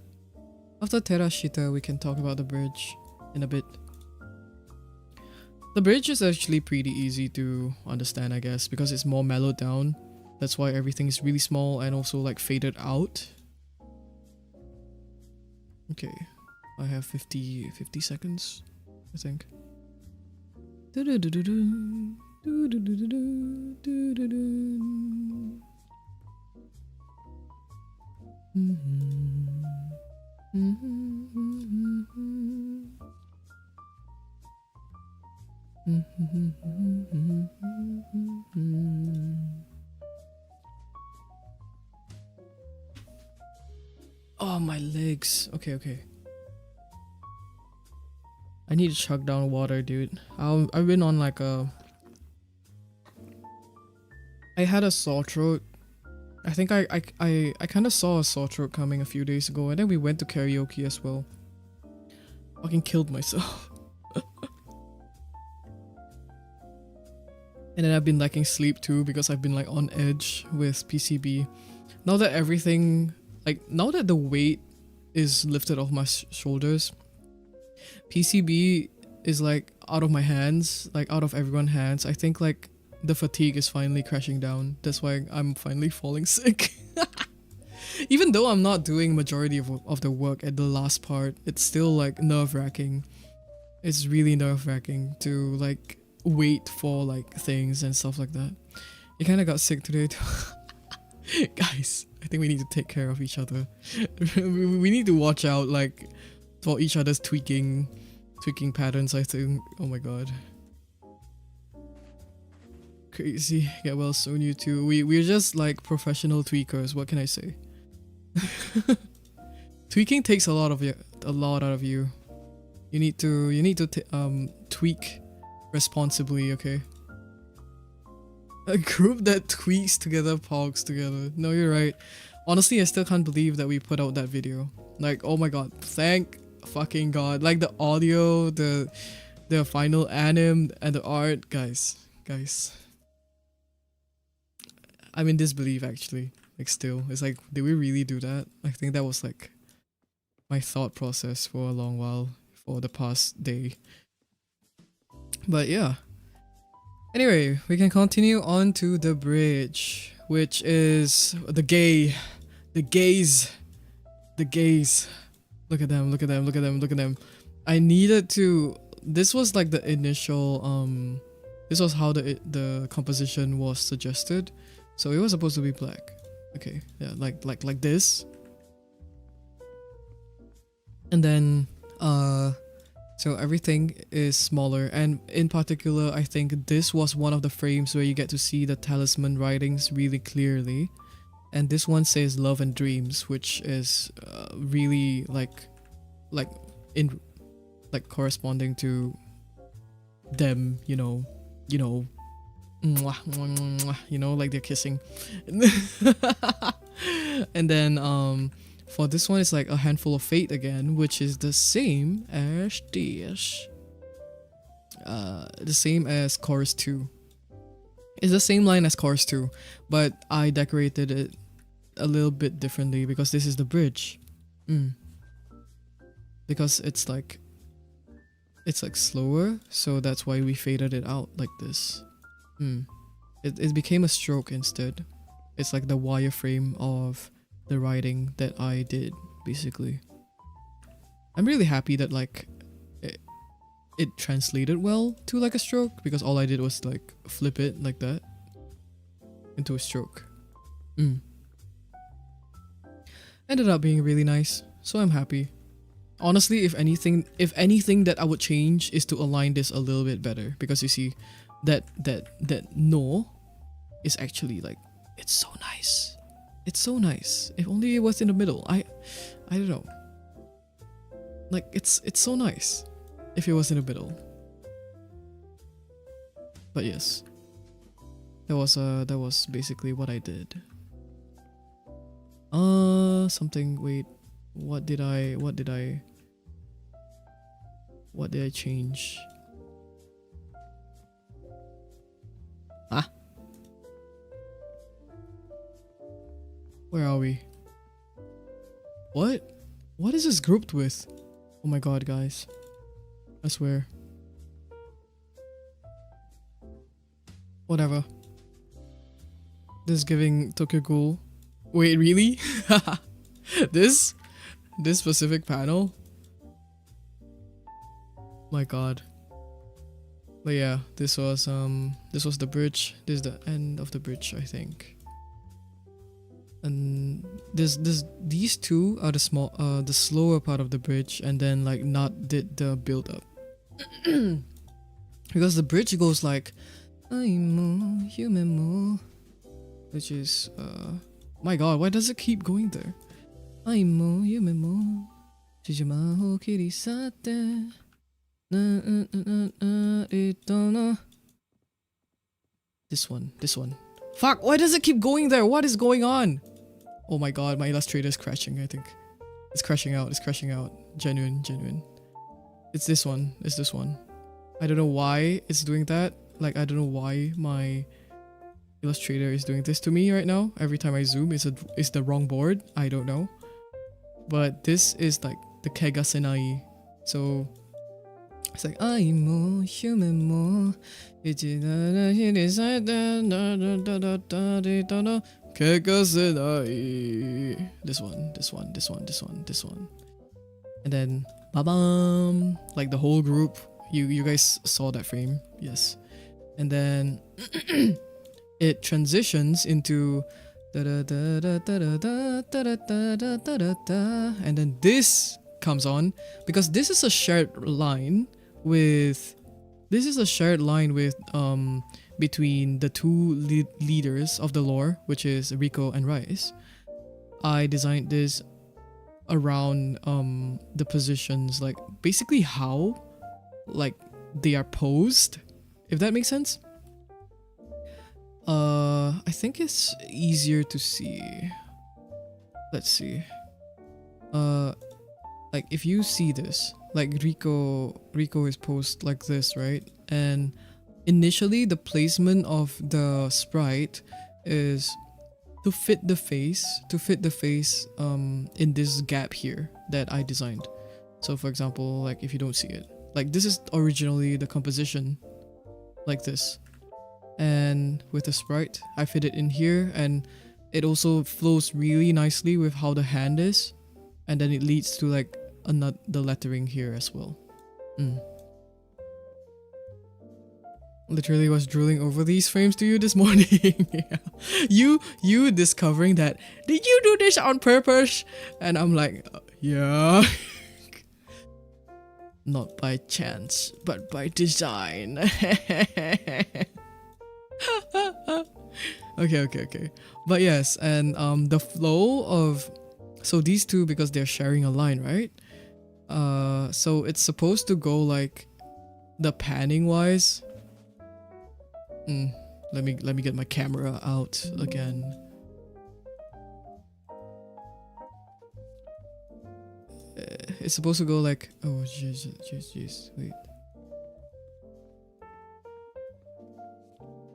A: we can talk about the bridge in a bit. The bridge is actually pretty easy to understand, I guess, because it's more mellowed down. That's why everything is really small and also like faded out. Okay, I have 50 seconds, I think. Oh, my legs. Okay. I need to chug down water, dude. I've been on like a... I had a sore throat. I think I kind of saw a sore throat coming a few days ago, and then we went to karaoke as well. Fucking killed myself. And then I've been lacking sleep too because I've been like on edge with PCB. Now that everything, like now that the weight is lifted off my shoulders, PCB is like out of my hands, like out of everyone's hands. I think like the fatigue is finally crashing down. That's why I'm finally falling sick. Even though I'm not doing majority of the work at the last part, it's still like nerve-wracking. It's really nerve-wracking to like wait for like things and stuff like that. You kind of got sick today too. Guys, I think we need to take care of each other. We need to watch out like for each other's tweaking patterns, I think. Oh my god. Crazy. Get well soon, you two. We're just like professional tweakers. What can I say? Tweaking takes a lot out of you. You need to tweak responsibly, okay? A group that tweaks together, pogs together. No, you're right. Honestly, I still can't believe that we put out that video. Like, oh my god, thank fucking god. Like the audio, the final anim and the art, guys. I'm in disbelief actually. Like still, it's like, did we really do that? I think that was like my thought process for a long while, for the past day. But yeah. Anyway, we can continue on to the bridge, which is the gays. Look at them. I needed to, this was like the initial, this was how the composition was suggested. So it was supposed to be black. Okay, yeah, like this. And then, so everything is smaller, and in particular, I think this was one of the frames where you get to see the talisman writings really clearly. And this one says love and dreams, which is really like corresponding to them, you know, mwah, mwah, mwah, you know, like they're kissing. And then for this one, it's like a handful of fate again, which is the same as this. The same as chorus 2. It's the same line as chorus 2, but I decorated it a little bit differently because this is the bridge. Because it's like slower, so that's why we faded it out like this. It became a stroke instead. It's like the wireframe of the writing that I did, basically. I'm really happy that like it translated well to like a stroke, because all I did was like flip it like that into a stroke. Ended up being really nice, so I'm happy. Honestly, if anything that I would change is to align this a little bit better, because you see that no is actually like, it's so nice. It's so nice. If only it was in the middle. I don't know. Like it's so nice if it was in the middle. But yes. That was basically what I did. Wait. What did I change? Huh? Where are we? What is this grouped with? Oh my god, guys. I swear. Whatever. This is giving Tokyo Ghoul. Wait, really? This specific panel? My god. But yeah, this was the bridge. This is the end of the bridge, I think. And these two are the slower part of the bridge, and then like not did the build up. Because the bridge goes like I'm human, which is my god, why does it keep going there? I'm human, this one. Fuck, why does it keep going there? What is going on? Oh my god, my Illustrator is crashing, I think. It's crashing out. Genuine. It's this one. I don't know why it's doing that. Like, I don't know why my Illustrator is doing this to me right now. Every time I zoom, it's the wrong board. I don't know. But this is like the Kega Senai. So It's like I'm more human more. This one. And then ba-bam, like the whole group. You guys saw that frame, yes. And then it transitions into and then this comes on because this is a shared line with between the two leaders of the lore, which is Rico and Rice. I designed this around the positions, like basically how like they are posed, if that makes sense. I think it's easier to see. Let's see. Like if you see this, like Rico is posed like this, right? And initially the placement of the sprite is to fit the face in this gap here that I designed. So for example, like if you don't see it, like this is originally the composition like this, and with the sprite I fit it in here, and it also flows really nicely with how the hand is, and then it leads to like the lettering here as well. Literally was drooling over these frames to you this morning. Yeah. You discovering that, did you do this on purpose? And I'm like, yeah. Not by chance, but by design. Okay. But yes, and the flow of, so these two, because they're sharing a line, right? So it's supposed to go like the panning wise. Let me get my camera out again. It's supposed to go like, oh jeez, wait,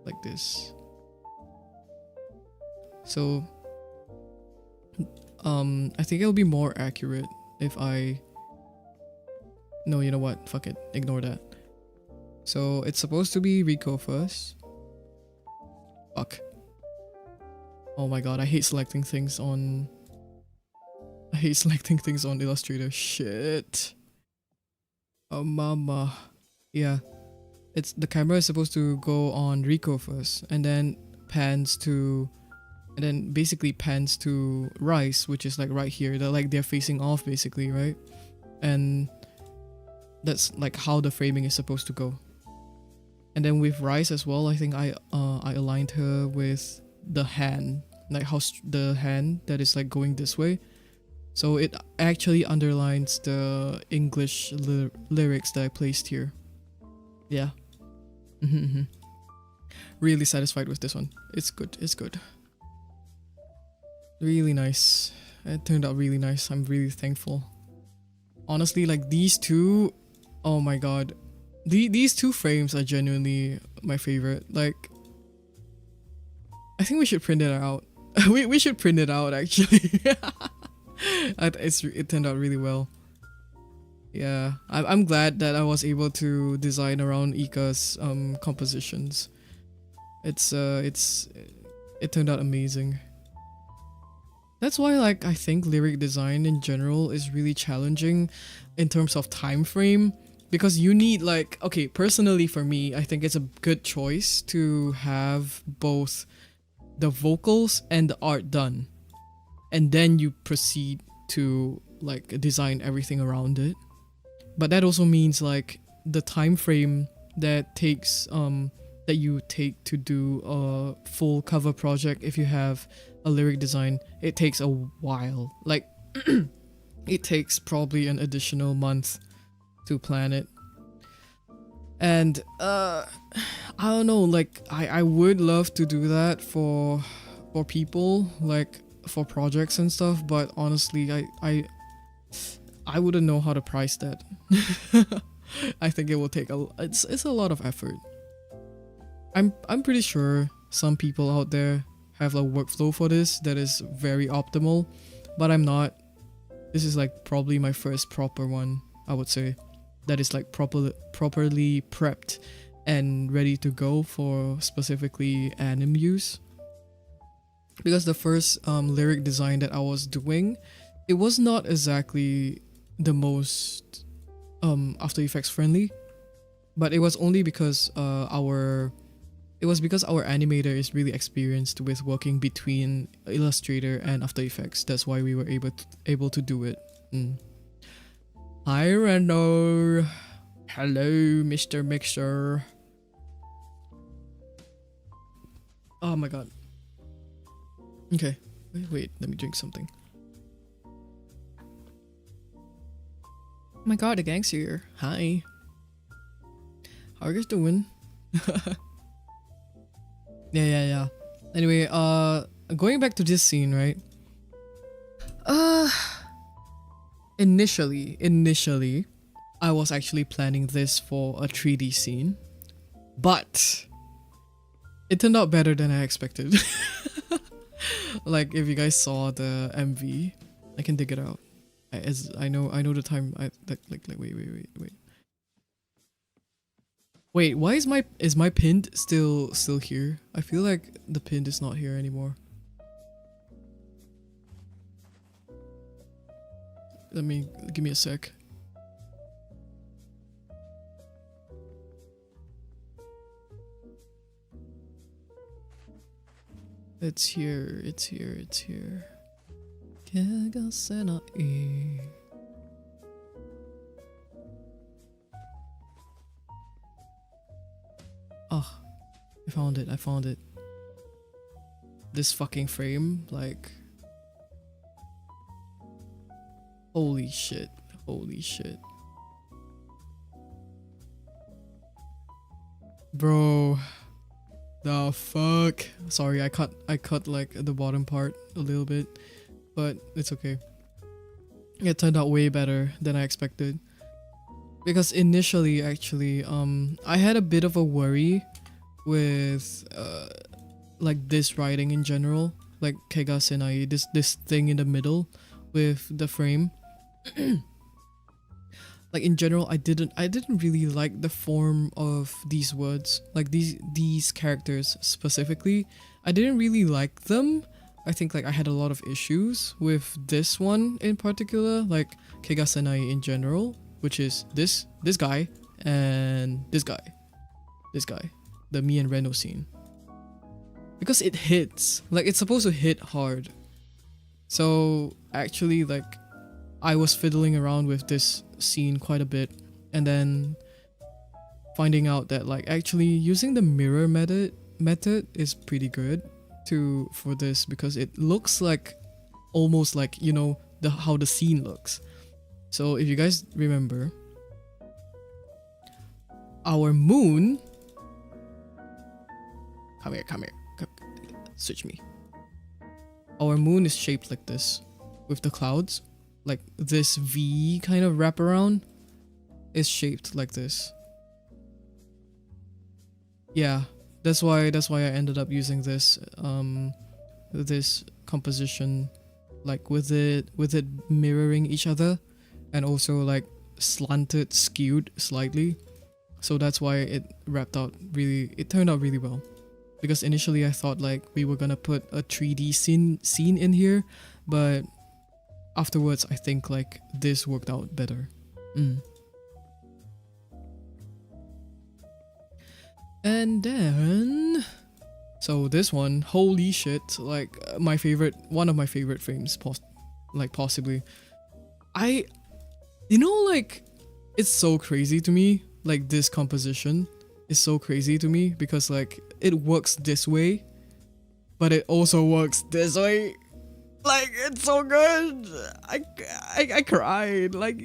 A: like this. So I think it'll be more accurate if I, no, you know what, fuck it, ignore that. So it's supposed to be Rico first. Fuck. Oh my god, I hate selecting things on Illustrator. Shit. Oh mama. Yeah. It's the camera is supposed to go on Rico first, and then basically pans to Rice, which is like right here. They're facing off basically, right? And that's like how the framing is supposed to go. And then with Rice as well, I think I aligned her with the hand, like how the hand that is like going this way. So it actually underlines the English lyrics that I placed here. Yeah. Really satisfied with this one. It's good. Really nice. It turned out really nice. I'm really thankful. Honestly, like these two, oh my god. These two frames are genuinely my favorite. Like, I think we should print it out. we should print it out actually. It turned out really well. Yeah, I'm glad that I was able to design around Ika's compositions. It turned out amazing. That's why, like, I think lyric design in general is really challenging in terms of time frame, because you need, like, okay, personally for me, I think it's a good choice to have both the vocals and the art done, and then you proceed to like design everything around it. But that also means like the time frame that you take to do a full cover project, if you have a lyric design, it takes a while. Like it takes probably an additional month to plan it. And I don't know, like I would love to do that for people, like for projects and stuff, but honestly I wouldn't know how to price that. I think it will take it's a lot of effort. I'm pretty sure some people out there have a workflow for this that is very optimal, but I'm not. This is like probably my first proper one, I would say. that is like properly prepped and ready to go for specifically anime use. Because the first lyric design that I was doing, it was not exactly the most After Effects friendly, but it was only because our animator is really experienced with working between Illustrator and After Effects. That's why we were able to do it. Hi Reno. Hello, Mr. Mixer. Oh my god. Okay. Wait, let me drink something. Oh my god, the gang's here. Hi. How are you guys doing? Yeah. Anyway, going back to this scene, right? Initially, I was actually planning this for a 3D scene, but it turned out better than I expected. Like, if you guys saw the MV, I can dig it out. I know the time. Wait, why is my pin still here? I feel like the pin is not here anymore. Give me a sec. It's here. Oh, I found it. This fucking frame, like, holy shit. Bro, the fuck. Sorry, I cut like the bottom part a little bit, but it's okay. It turned out way better than I expected. Because initially, actually, I had a bit of a worry with like this writing in general, like Kega Senai, this thing in the middle with the frame. Like, in general, I didn't really like the form of these words, like these characters specifically. I didn't really like them. I think like I had a lot of issues with this one in particular, like Kega Senai in general, which is this guy and this guy, the me and Reno scene, because it hits, like, it's supposed to hit hard. So actually, like, I was fiddling around with this scene quite a bit, and then finding out that, like, actually using the mirror method is pretty good for this, because it looks like almost like, you know, how the scene looks. So if you guys remember, our moon, come here, switch me. Our moon is shaped like this with the clouds. Like, this V kind of wraparound is shaped like this. Yeah, that's why I ended up using this this composition, like with it mirroring each other, and also like skewed slightly. So that's why it turned out really well. Because initially I thought like we were gonna put a 3D scene in here, but afterwards I think like this worked out better. And then, so this one, holy shit, like one of my favorite frames, possibly. Like, it's so crazy to me, like, this composition is so crazy to me, because like it works this way, but it also works this way. Like, it's so good. I cried, like.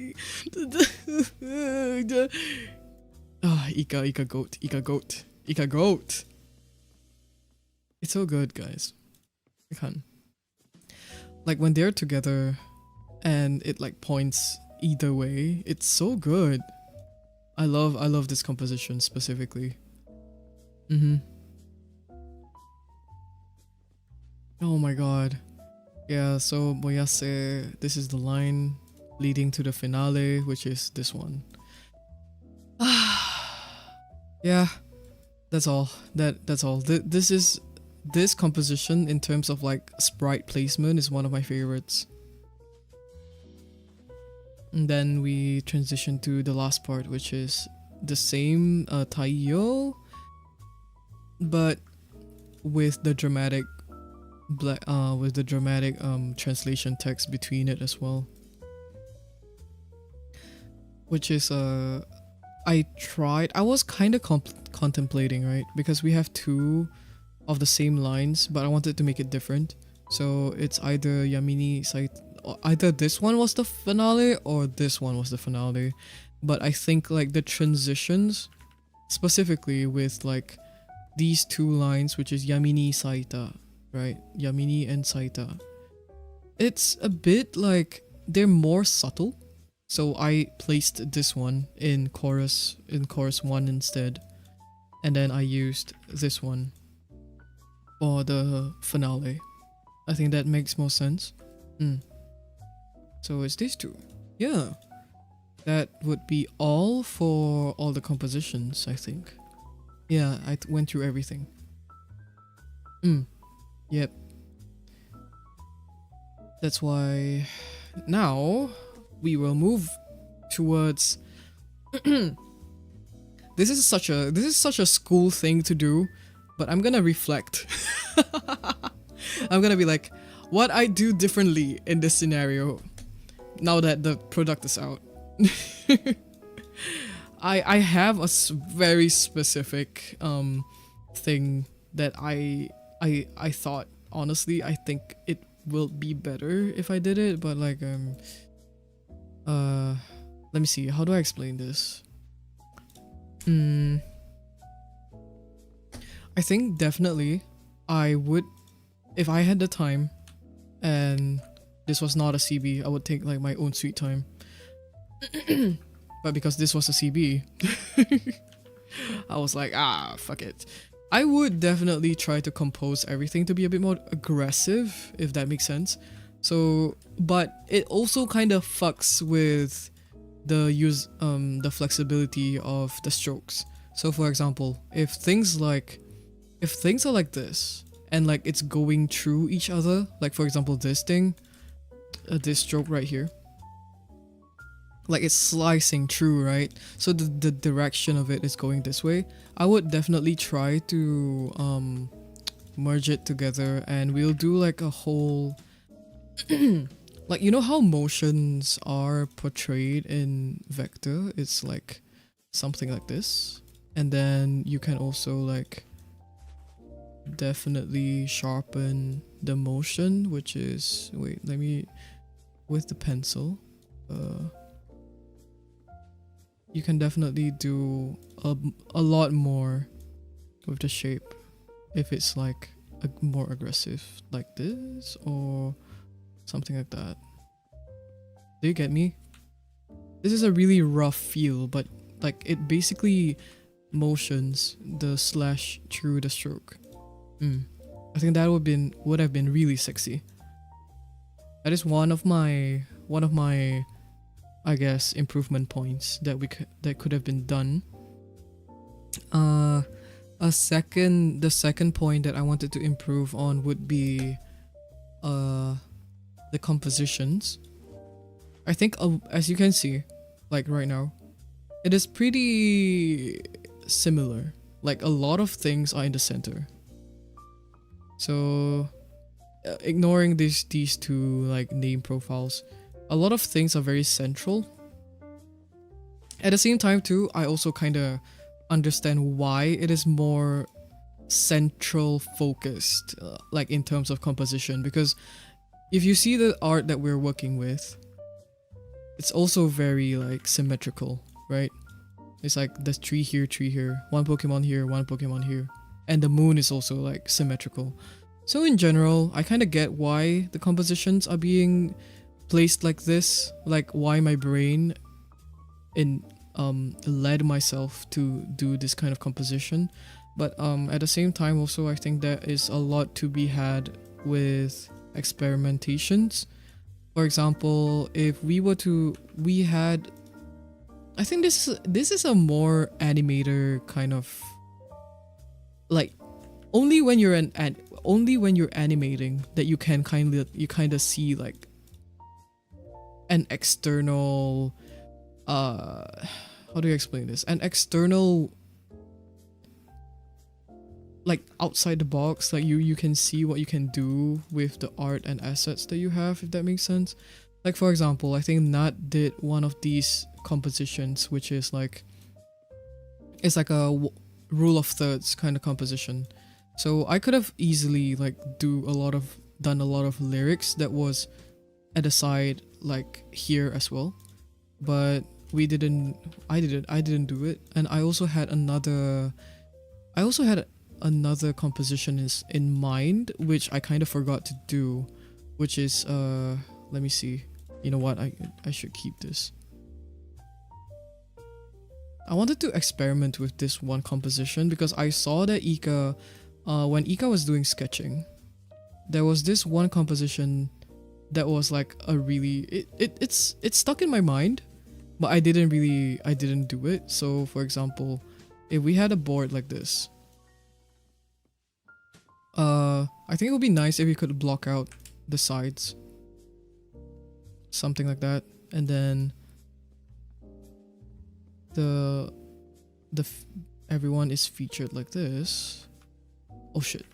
A: Ika goat. It's so good, guys. I can't. Like, when they're together and it like points either way, it's so good. I love this composition specifically. Oh my god. Yeah, so Moyase, this is the line leading to the finale, which is this one. Yeah, that's all. That's all. This composition in terms of like sprite placement is one of my favorites. And then we transition to the last part, which is the same Taiyo, but with the dramatic translation text between it as well. Which is I was kind of contemplating, right? Because we have two of the same lines, but I wanted to make it different. So it's either Yamini Sait, either this one was the finale or this one was the finale. But I think like the transitions, specifically with like these two lines, which is Yamini Saita, right? Yamini and Saita. It's a bit like they're more subtle. So I placed this one in chorus 1 instead. And then I used this one for the finale. I think that makes more sense. So it's these two. Yeah. That would be all for all the compositions, I think. Yeah, I went through everything. Yep. That's why now we will move towards this is such a school thing to do, but I'm gonna reflect. I'm gonna be like, what I do differently in this scenario now that the product is out. I have a very specific thing that I thought, honestly, I think it will be better if I did it, but like let me see, how do I explain this? I think definitely I would, if I had the time and this was not a CB, I would take like my own sweet time. But because this was a CB, I was like, fuck it. I would definitely try to compose everything to be a bit more aggressive, if that makes sense. So, but it also kind of fucks with the flexibility of the strokes. So for example, if things are like this and like it's going through each other, like for example this thing, this stroke right here, like it's slicing through, right? So the direction of it is going this way. I would definitely try to merge it together, and we'll do like a whole like, you know how motions are portrayed in vector? It's like something like this, and then you can also like definitely sharpen the motion, which is, wait, let me, with the pencil, you can definitely do a lot more with the shape if it's like more aggressive like this or something like that. Do you get me? This is a really rough feel, but like it basically motions the slash through the stroke. I think that would have been really sexy. That is one of my I guess improvement points that that could have been done. The second point that I wanted to improve on would be the compositions. I think as you can see, like right now, it is pretty similar. Like a lot of things are in the center. So ignoring these two like name profiles, a lot of things are very central. At the same time too, I also kind of understand why it is more central focused, like in terms of composition, because if you see the art that we're working with, it's also very like symmetrical, right? It's like there's tree here, one Pokemon here, one Pokemon here, and the moon is also like symmetrical. So in general, I kind of get why the compositions are being placed like this, like why my brain led myself to do this kind of composition. But at the same time also, I think there is a lot to be had with experimentations. For example, if we had I think this is a more animator kind of, like, only when you're only when you're animating that you can kind of see like an external, how do you explain this? An external, like, outside the box, like you can see what you can do with the art and assets that you have, if that makes sense. Like, for example, I think Nat did one of these compositions, which is like, it's like a rule of thirds kind of composition. So I could have easily like done a lot of lyrics that was at the side, like here as well, but we didn't. I didn't do it, and I also had another composition in mind, which I kind of forgot to do, which is let me see. You know what? I should keep this. I wanted to experiment with this one composition because I saw that Ika, when Ika was doing sketching, there was this one composition that was like a really, it's stuck in my mind, but I didn't do it. So for example, if we had a board like this, I think it would be nice if we could block out the sides, something like that, and then everyone is featured like this. Oh shit.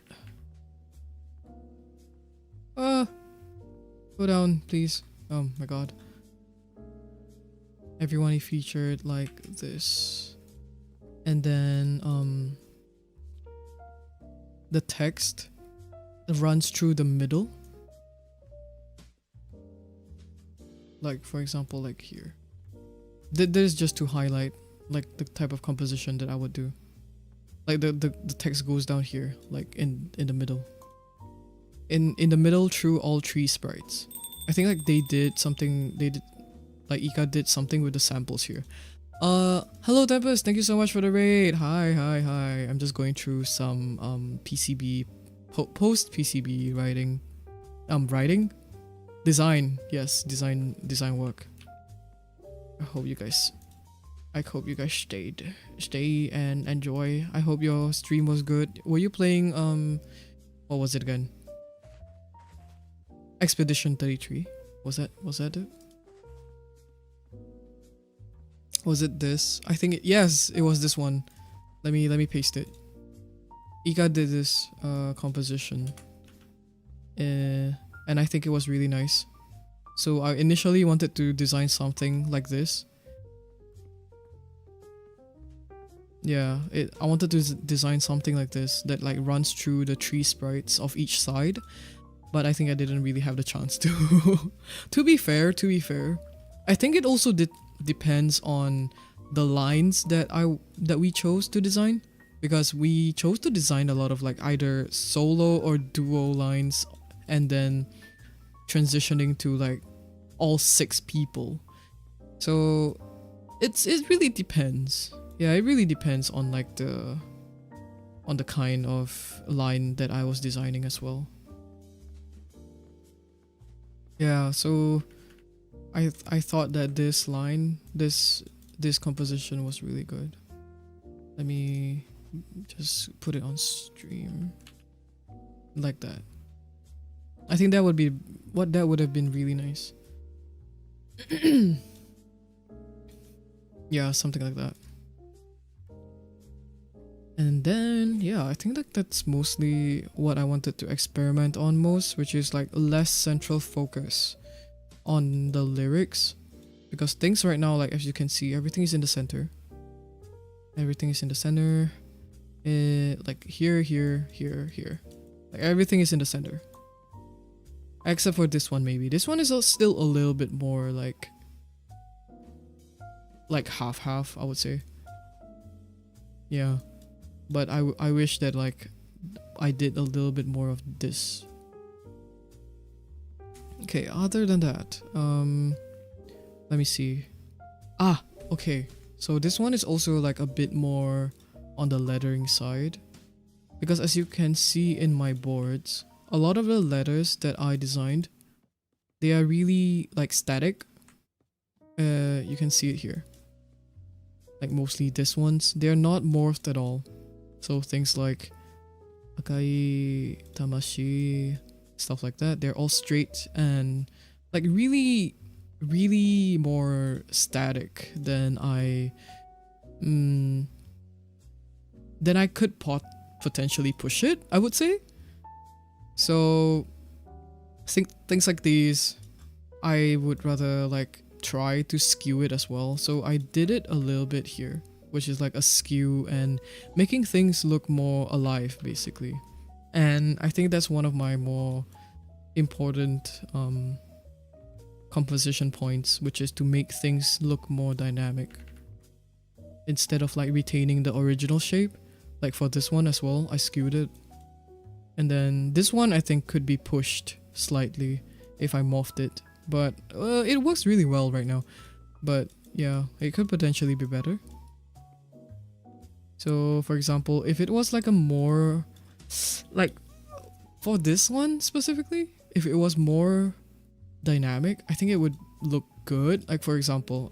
A: Go down, please. Oh my god. Everyone is featured like this. And then the text runs through the middle. Like, for example, like here. There's just to highlight like the type of composition that I would do. Like the text goes down here, like in the middle. In the middle through all three sprites. I think like Ika did something with the samples here. Hello Tempest, thank you so much for the raid. Hi. I'm just going through some PCB post PCB writing. Design. Yes, design work. I hope you guys stay and enjoy. I hope your stream was good. Were you playing what was it again? Expedition 33. Was that it? Was it this? I think yes, it was this one. Let me paste it. Ika did this composition. And I think it was really nice. So I initially wanted to design something like this. Yeah, I wanted to design something like this that like runs through the three sprites of each side, but I think I didn't really have the chance to. To be fair, I think it also depends on the lines that we chose to design, because we chose to design a lot of like either solo or duo lines, and then transitioning to like all 6 people. So it really depends. Yeah, it really depends on like the kind of line that I was designing as well. Yeah, so I thought that this line, this composition was really good. Let me just put it on stream like that. I think that would have been really nice. Yeah, something like that. And then, yeah, I think like that's mostly what I wanted to experiment on most, which is like less central focus on the lyrics. Because things right now, like as you can see, everything is in the center. Everything is in the center. Like here. Like everything is in the center. Except for this one maybe. This one is still a little bit more like half, I would say. Yeah. But I wish that like I did a little bit more of this. Okay, other than that, let me see. Okay. So this one is also like a bit more on the lettering side, because as you can see in my boards, a lot of the letters that I designed, they are really like static. You can see it here. like mostly this ones, they're not morphed at all. So things like Akai, Tamashi, stuff like that, they're all straight and like really, really more static than I could potentially push it, I would say. So things like these, I would rather like try to skew it as well. So I did it a little bit here, which is like a skew and making things look more alive basically. And I think that's one of my more important composition points, which is to make things look more dynamic instead of like retaining the original shape. Like for this one as well, I skewed it. And then this one I think could be pushed slightly if I morphed it. But it works really well right now. But yeah, it could potentially be better. So for example, if it was like a more, like for this one specifically, if it was more dynamic, I think it would look good. Like for example,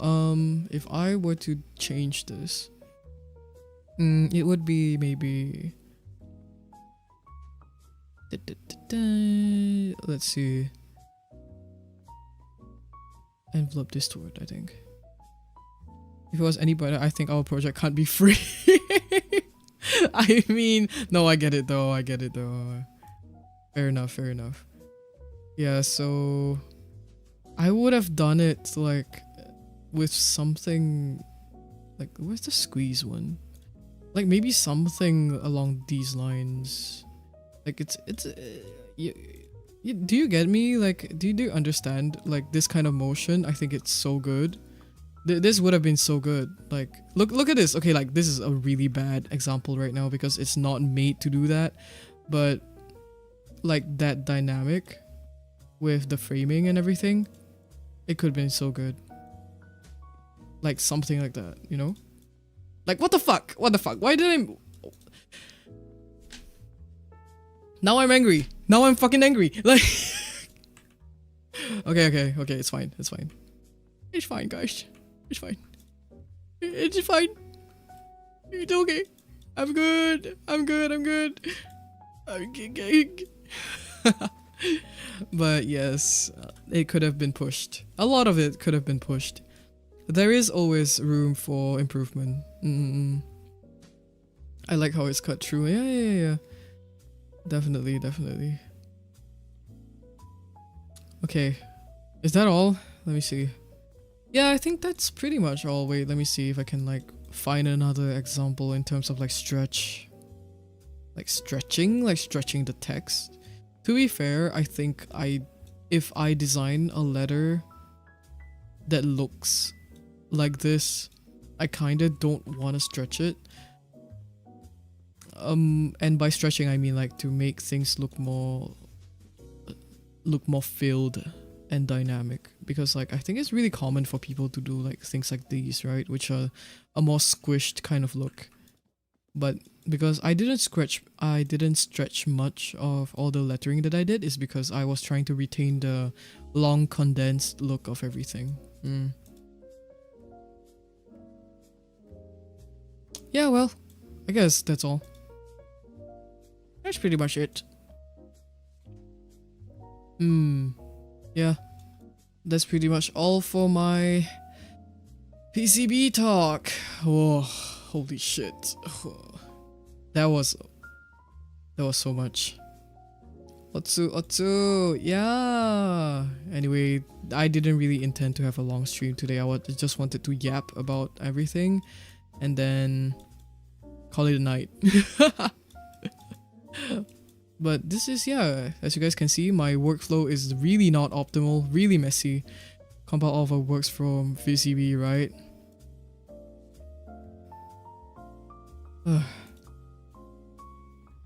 A: if I were to change this, it would be maybe, let's see, envelope distort, I think. If it was any better, I think our project can't be free. I mean, no, I get it though, Fair enough, fair enough. Yeah, so I would have done it like with something like, where's the squeeze one? Like maybe something along these lines. Like it's do you get me? Like do you understand like this kind of motion? I think it's so good. This would have been so good. Like look at this. Okay, like this is a really bad example right now because it's not made to do that, but like that dynamic with the framing and everything, it could have been so good. Like something like that, you know? Like what the fuck? What the fuck? Why did I... Now I'm angry. Now I'm fucking angry. Like... Okay, it's fine. It's fine. It's fine, guys. It's fine. It's fine. It's okay. I'm good. I'm good. But yes, it could have been pushed. A lot of it could have been pushed. There is always room for improvement. I like how it's cut through. Yeah. Definitely. Okay. Is that all? Let me see. Yeah, I think that's pretty much all. Wait, let me see if I can like find another example in terms of like stretch. Like stretching the text. To be fair, I think if I design a letter that looks like this, I kinda don't want to stretch it. And by stretching I mean like to make things look more filled and dynamic, because like I think it's really common for people to do like things like these, right, which are a more squished kind of look. But because I didn't stretch much of all the lettering that I did, is because I was trying to retain the long condensed look of everything. Yeah, well, I guess that's all. That's pretty much it. Yeah. That's pretty much all for my PCB talk. Oh, holy shit. That was so much. Otsu, yeah. Anyway, I didn't really intend to have a long stream today. I just wanted to yap about everything and then call it a night. But this is, yeah, as you guys can see, my workflow is really not optimal, really messy. Compile alpha works from PCB, right?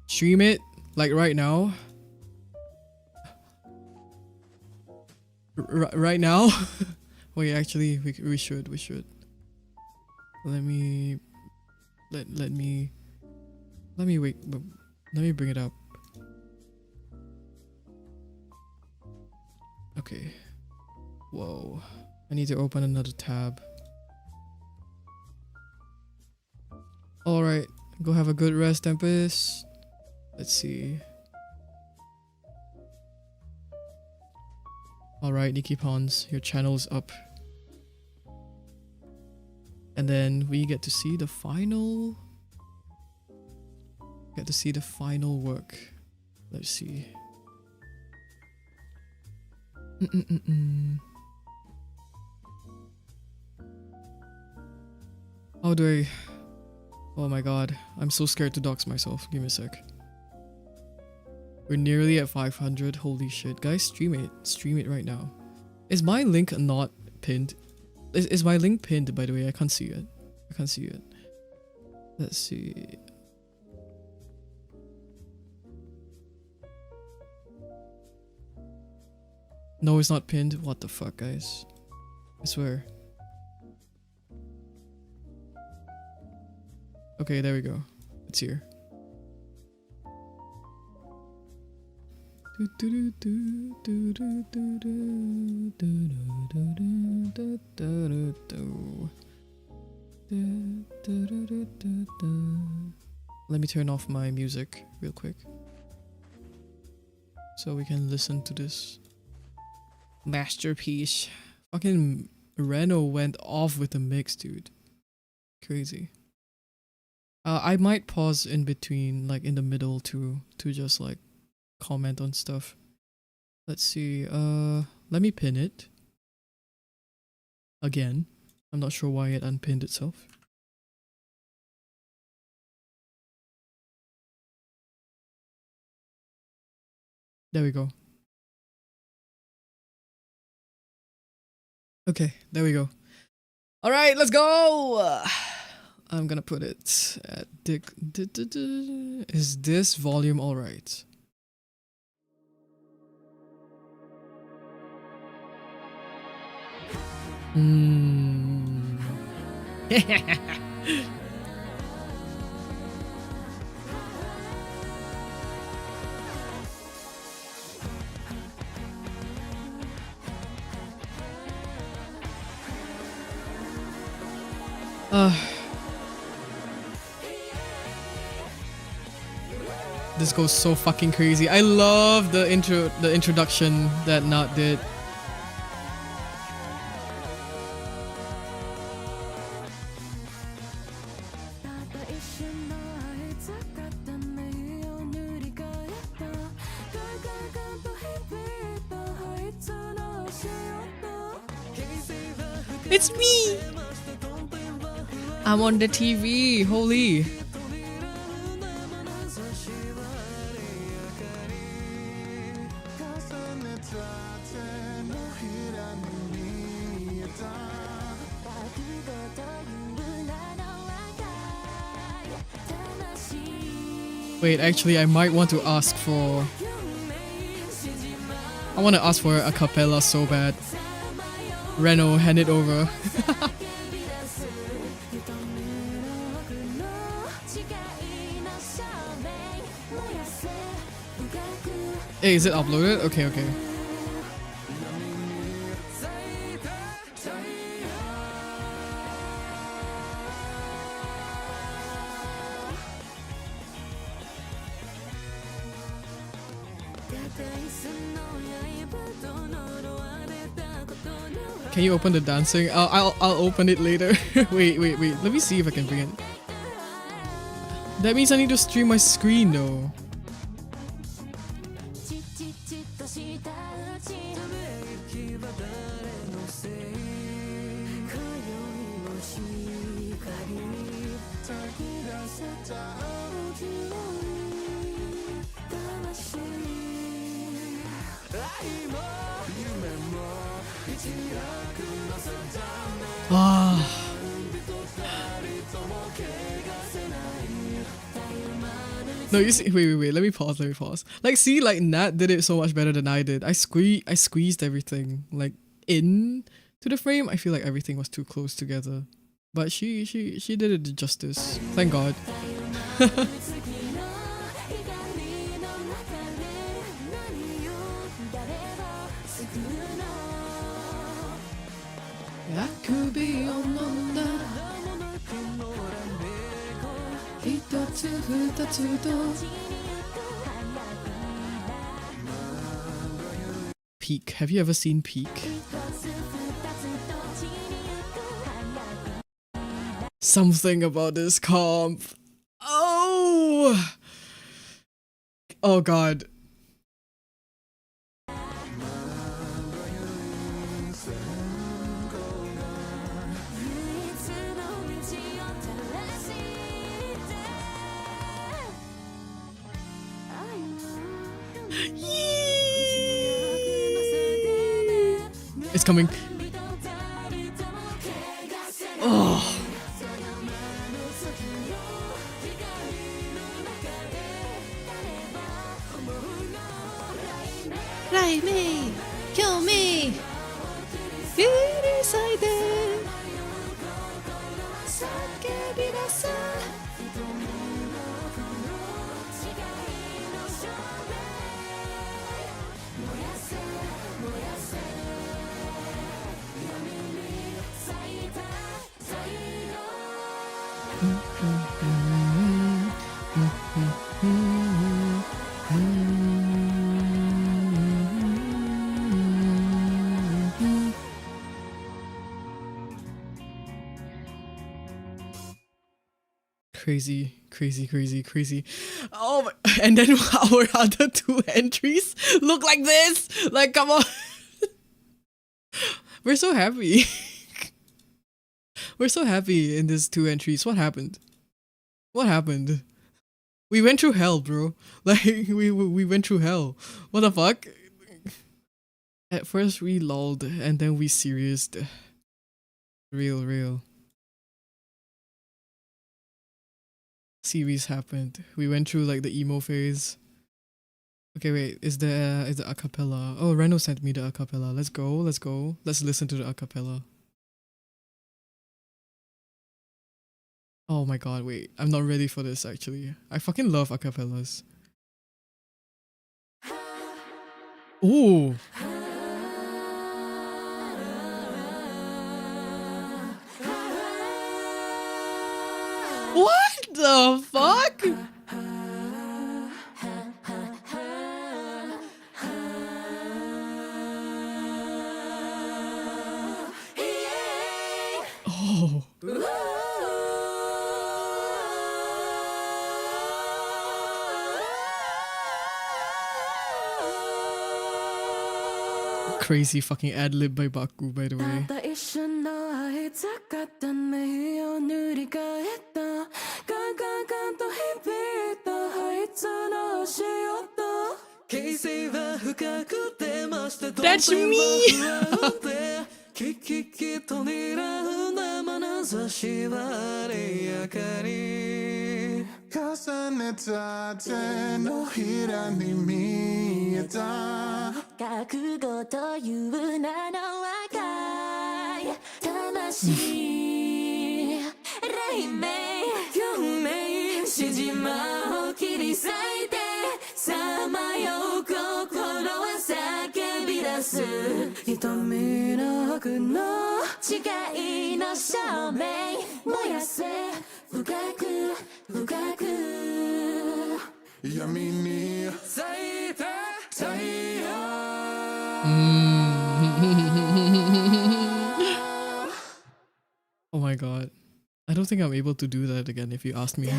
A: Stream it, like right now. Right now? Wait, actually, we should. Let me wait. Let me bring it up. Okay. Whoa. I need to open another tab. Alright, go have a good rest, Tempest. Let's see. Alright, Nikki Pons, your channel's up. And then we get to see the final... Get to see the final work. Let's see. How do I... Oh my god, I'm so scared to dox myself. Give me a sec. We're nearly at 500. Holy shit. Guys, stream it. Stream it right now. Is my link not pinned? Is my link pinned, by the way? I can't see it. I can't see it. Let's see. No, it's not pinned. What the fuck, guys? I swear. Okay, there we go. It's here. Let me turn off my music real quick so we can listen to this masterpiece. Fucking Reno went off with the mix, dude. Crazy. I might pause in between, like in the middle to just like comment on stuff. Let's see. Let me pin it again. I'm not sure why it unpinned itself. There we go. Okay, there we go. All right, let's go. I'm gonna put it at is this volume all right? This goes so fucking crazy. I love the introduction that Nat did. It's me! I'm on the TV, holy. Wait, actually I might want to ask for... I want to ask for a cappella so bad. Reno, hand it over. Hey, is it uploaded? Okay, okay. Can you open the dancing? I'll open it later. wait. Let me see if I can bring it. That means I need to stream my screen though. No, you see, wait, let me pause. Like, see, like, Nat did it so much better than I did. I squeezed everything, like, in to the frame. I feel like everything was too close together. But she did it justice. Thank God. つ二つと Peak. Have you ever seen Peak? Something about this comp. Oh! Oh god. It's coming. Oh. Ride me, kill me. Inside it. Crazy, crazy, crazy, crazy. Oh, my, and then our other two entries look like this. Like, come on. We're so happy. We're so happy in these two entries. What happened? What happened? We went through hell, bro. Like, we went through hell. What the fuck? At first we lulled and then we serioused. Real. Series happened. We went through like the emo phase. Okay, wait, is the acapella? Oh, Reno sent me the acapella. Let's go. Let's listen to the acapella. Oh my god, wait. I'm not ready for this actually. I fucking love acapellas. Ooh. What the fuck? Oh. Crazy fucking ad-lib by Baku, by the way. That's me! Oh my god. I don't think I'm able to do that again if you ask me.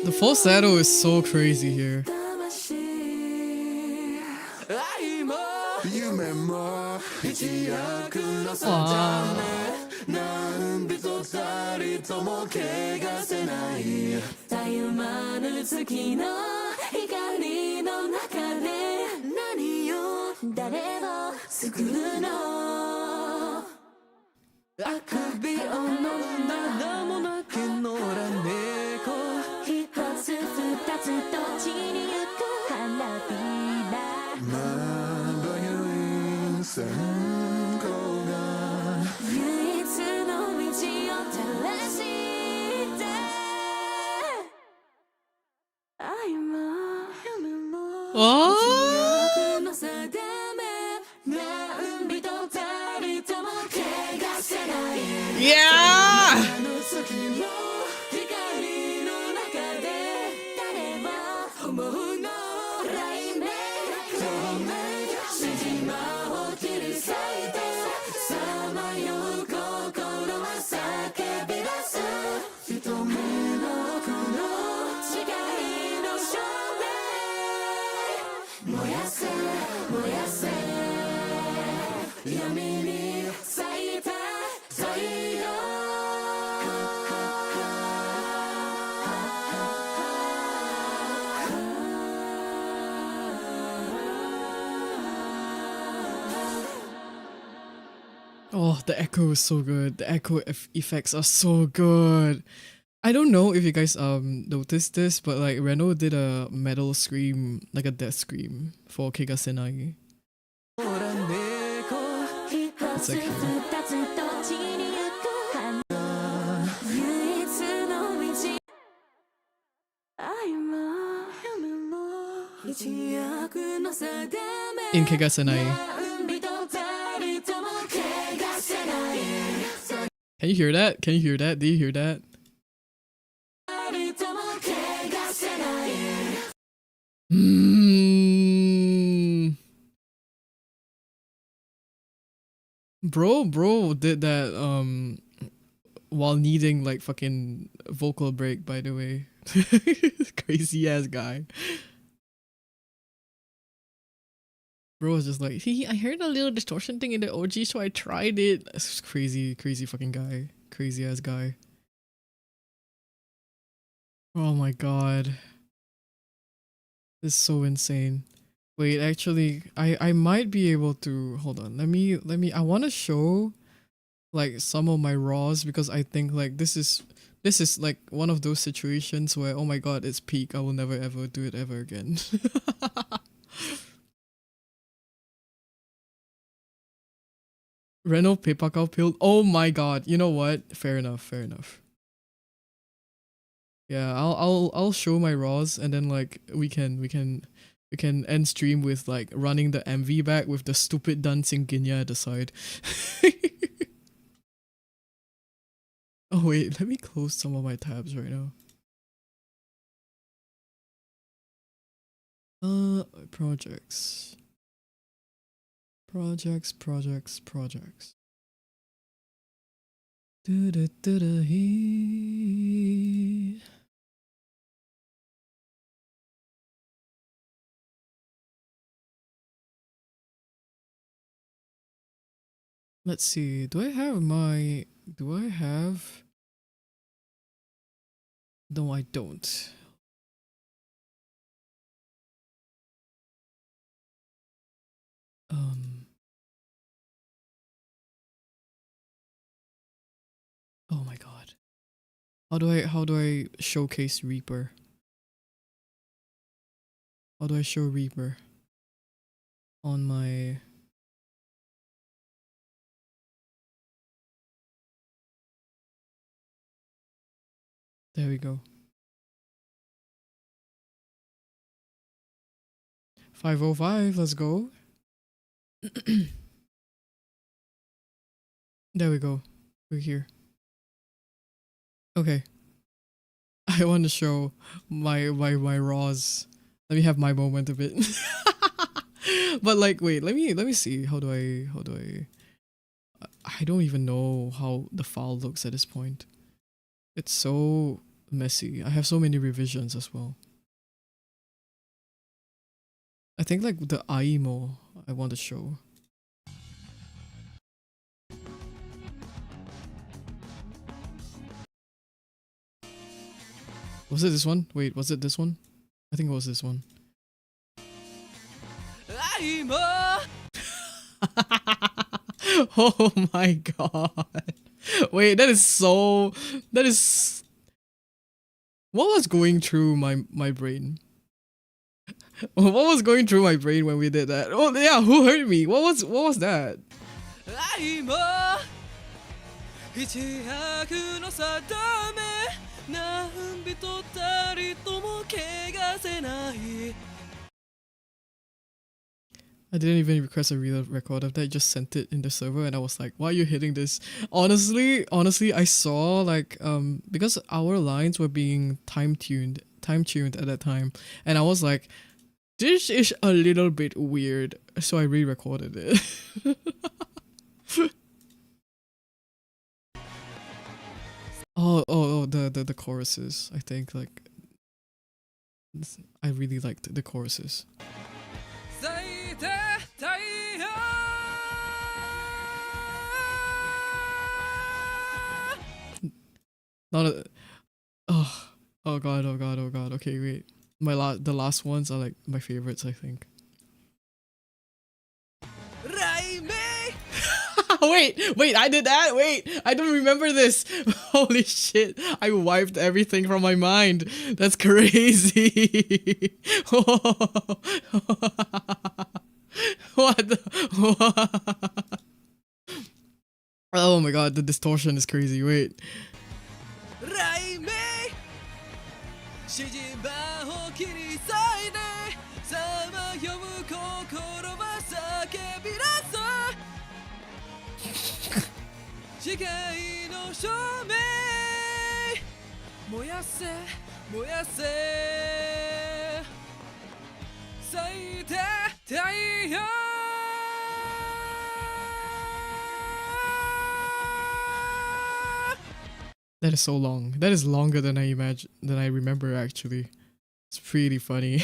A: The falsetto is so crazy here. Yeah! Oh, the echo is so good. The echo effects are so good. I don't know if you guys noticed this, but like Reno did a metal scream, like a death scream for Kigasenai. It's like here. In Kigasenai. Can you hear that? Can you hear that? Do you hear that? Bro did that while needing like fucking vocal break, by the way. Crazy ass guy. Bro was just like, I heard a little distortion thing in the OG, so I tried it. That's crazy fucking guy. Crazy ass guy. Oh my god. This is so insane. Wait, actually, I might be able to, hold on. Let me, I want to show like some of my raws, because I think like this is like one of those situations where, oh my god, it's peak. I will never ever do it ever again. Reno Pepakao Pill. Oh my god. You know what? Fair enough. Yeah, I'll show my raws, and then like we can end stream with like running the MV back with the stupid dancing ginya at the side. Oh wait, let me close some of my tabs right now. Projects. Let's see. Do I have? No, I don't. Oh my god. How do I showcase Reaper? How do I show Reaper on my... There we go. 505, let's go. There we go. We're here. Okay. I want to show my raws. Let me have my moment a bit. But like, wait, let me see. How do I don't even know how the file looks at this point. It's so messy. I have so many revisions as well. I think like the AIMO I want to show. Was it this one? Wait, was it this one? I think it was this one. Oh my god. Wait, that is... What was going through my brain? What was going through my brain when we did that? Oh yeah, who hurt me? What was that? I didn't even request a real record of that. I just sent it in the server, and I was like, "Why are you hitting this?" Honestly, I saw like because our lines were being time tuned at that time, and I was like, "This is a little bit weird," so I re-recorded it. The choruses. I think like I really liked the choruses. Not a, oh god. Okay, wait. The last ones are like my favorites, I think. Wait, I did that? Wait, I don't remember this. Holy shit, I wiped everything from my mind. That's crazy. What the? Oh my god, the distortion is crazy. Wait. That is so long. That is longer than I remember actually. It's pretty funny.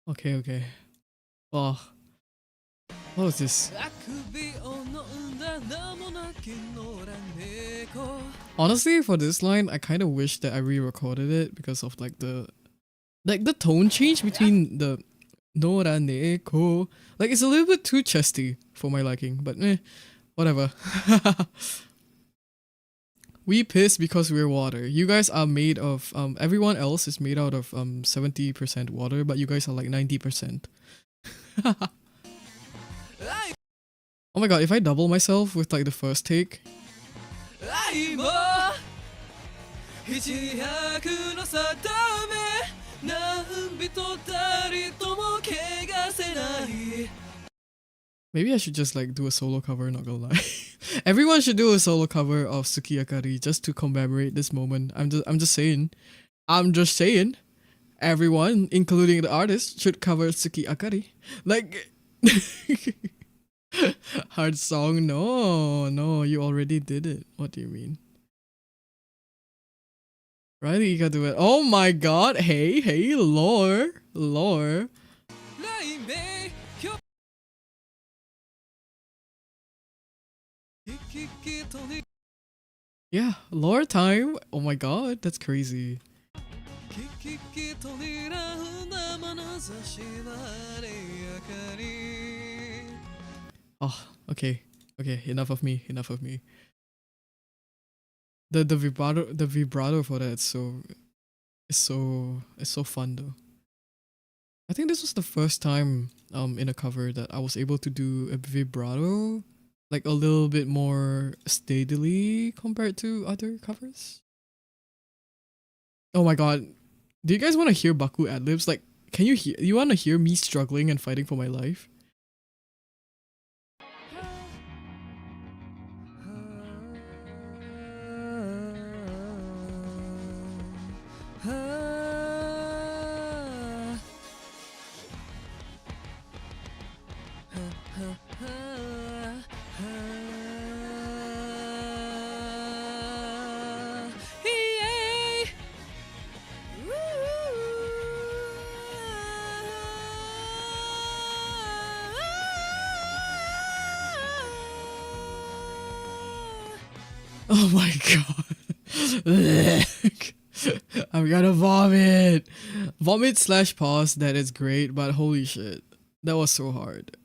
A: Okay. Oh. What was this? Honestly, for this line, I kind of wish that I re-recorded it because of like the tone change between the Noraneko. Like it's a little bit too chesty for my liking, but whatever. We piss because we're water. You guys are made of everyone else is made out of 70% water, but you guys are like 90%. Oh my god, if I double myself with like the first take. Maybe I should just like do a solo cover, not gonna lie. Everyone should do a solo cover of Suki Akari just to commemorate this moment. I'm just saying. Everyone, including the artist, should cover Suki Akari. Like hard song? No, you already did it. What do you mean? Riley, you gotta do it. Oh my god, hey, lore. Yeah, lore time. Oh my god, that's crazy. Oh, okay, enough of me. The vibrato for that is so fun though. I think this was the first time in a cover that I was able to do a vibrato like a little bit more steadily compared to other covers. Oh my god. Do you guys want to hear Baku ad-libs? Like, can you want to hear me struggling and fighting for my life? Oh my god. I'm gonna vomit. Vomit/pause, that is great, but holy shit. That was so hard.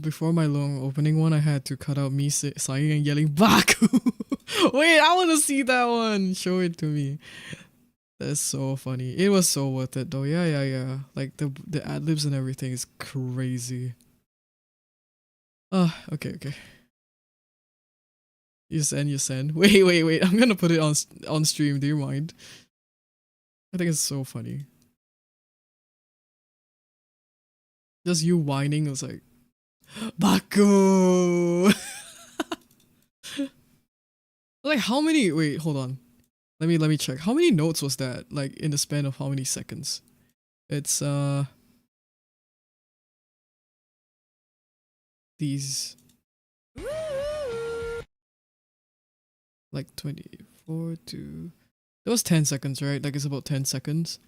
A: Before my long opening one, I had to cut out me sighing and yelling Baku. Wait, I want to see that one. Show it to me. That's so funny. It was so worth it though. Yeah, yeah, yeah. Like the ad libs and everything is crazy. Okay, okay. You send, you send. Wait, wait, wait. I'm gonna put it on stream. Do you mind? I think it's so funny. Just you whining. It was like, Baku. Like how many? Wait, hold on. Let me check. How many notes was that? Like in the span of how many seconds? It's these like 24 to. That was 10 seconds, right? Like it's about 10 seconds.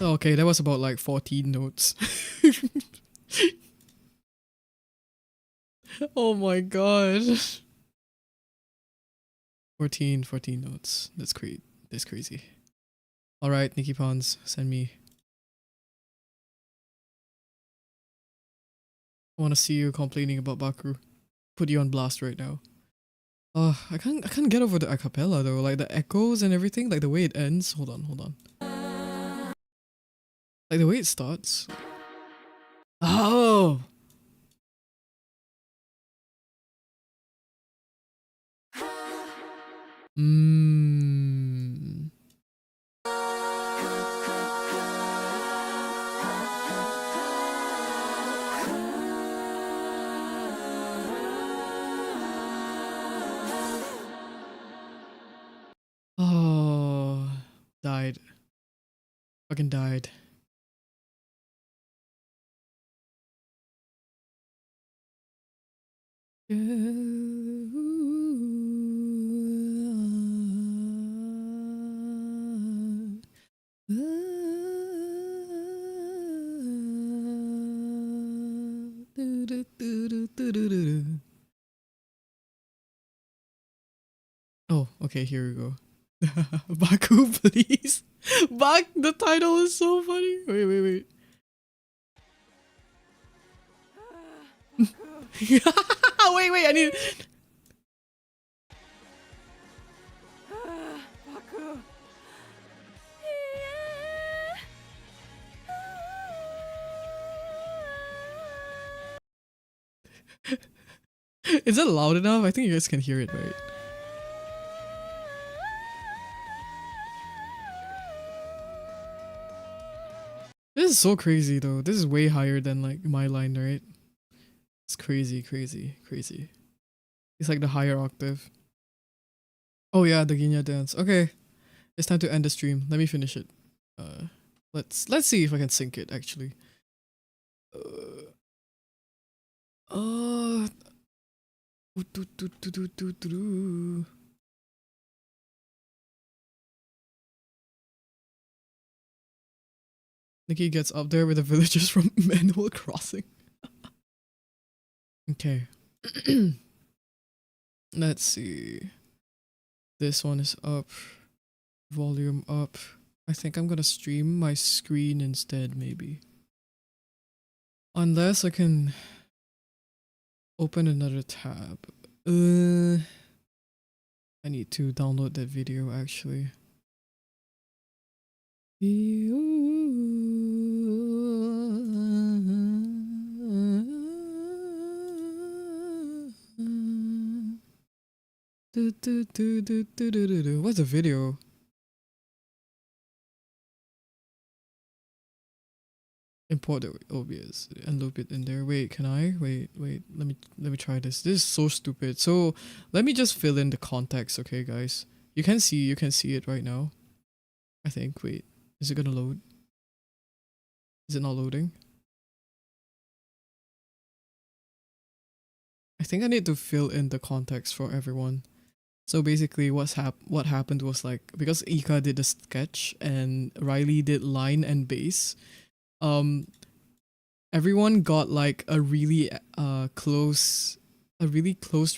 A: Okay, that was about like 14 notes. Oh my god. 14 notes. That's great. That's crazy. Alright, Nikki Pons, send me. I wanna see you complaining about Baku. Put you on blast right now. I can't get over the acapella though, like the echoes and everything, like the way it ends. Hold on. Like the way it starts. Oh! Mmm. Oh, died. Fucking died. Oh, okay, here we go. Baku, please. The title is so funny. Wait. Wait, I need. Is it loud enough? I think you guys can hear it, right? This is so crazy though. This is way higher than like my line, right? It's crazy. It's like the higher octave. Oh yeah, the ginya dance. Okay, it's time to end the stream. Let me finish it. Let's see if I can sync it actually. Uh, Nikki gets up there with the villagers from Animal Crossing. Okay. Let's see. This one is up. Volume up. I think I'm gonna stream my screen instead, maybe. Unless I can open another tab. I need to download that video actually. What's the video? Import the OBS and loop it in there. Wait, can I? Wait. Let me try this. This is so stupid. So let me just fill in the context, okay, guys? You can see it right now. I think. Wait, is it gonna load? Is it not loading? I think I need to fill in the context for everyone. So basically, what happened was like because Ika did the sketch and Riley did line and bass. Everyone got like a really close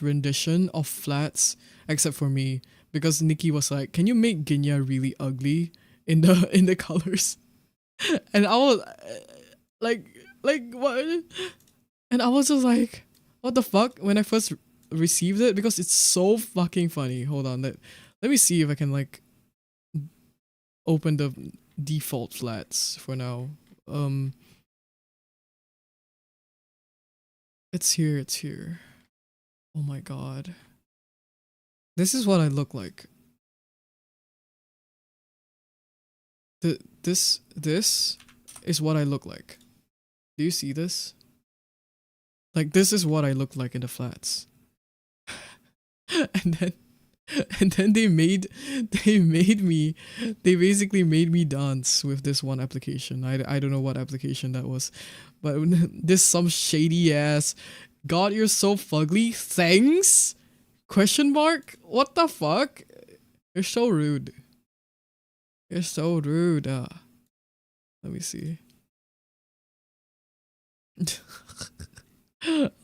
A: rendition of flats except for me. because Nikki was like, "Can you make Ginya really ugly in the colors?" And I was like what? And I was just like, what the fuck when I first received it, because it's so fucking funny. Hold on, let me see if I can like open the default flats for now. It's here. Oh my god. This is what I look like. This is what I look like. Do you see this? Like, this is what I look like in the flats. and then they basically made me dance with this one application. I don't know what application that was, but this some shady ass, "God, you're so fugly, thanks?" Question mark? What the fuck? You're so rude. You're so rude. Let me see.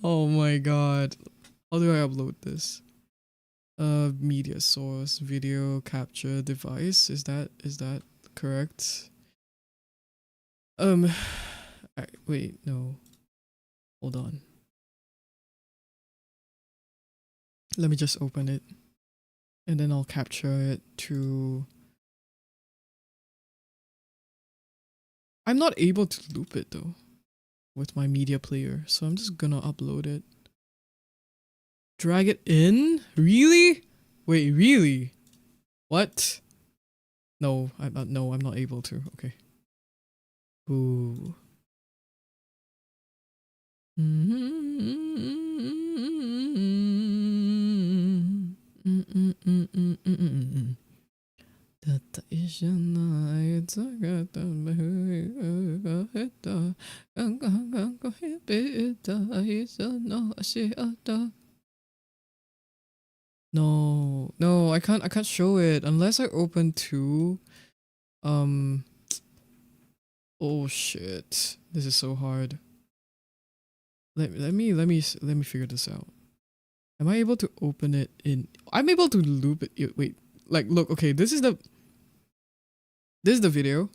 A: Oh my god. How do I upload this? Media source, video capture device. Is that correct? Wait, no. Hold on. Let me just open it. And then I'll capture it to... I'm not able to loop it though with my media player, so I'm just gonna upload it. Drag it in? Really? Wait, really? What? No, I'm not able to. Okay. Ooh. No, I can't show it unless I open two. Oh shit. This is so hard. Let me figure this out. Am I able to open it in... I'm able to loop it. Wait, like, look, okay, this is the video.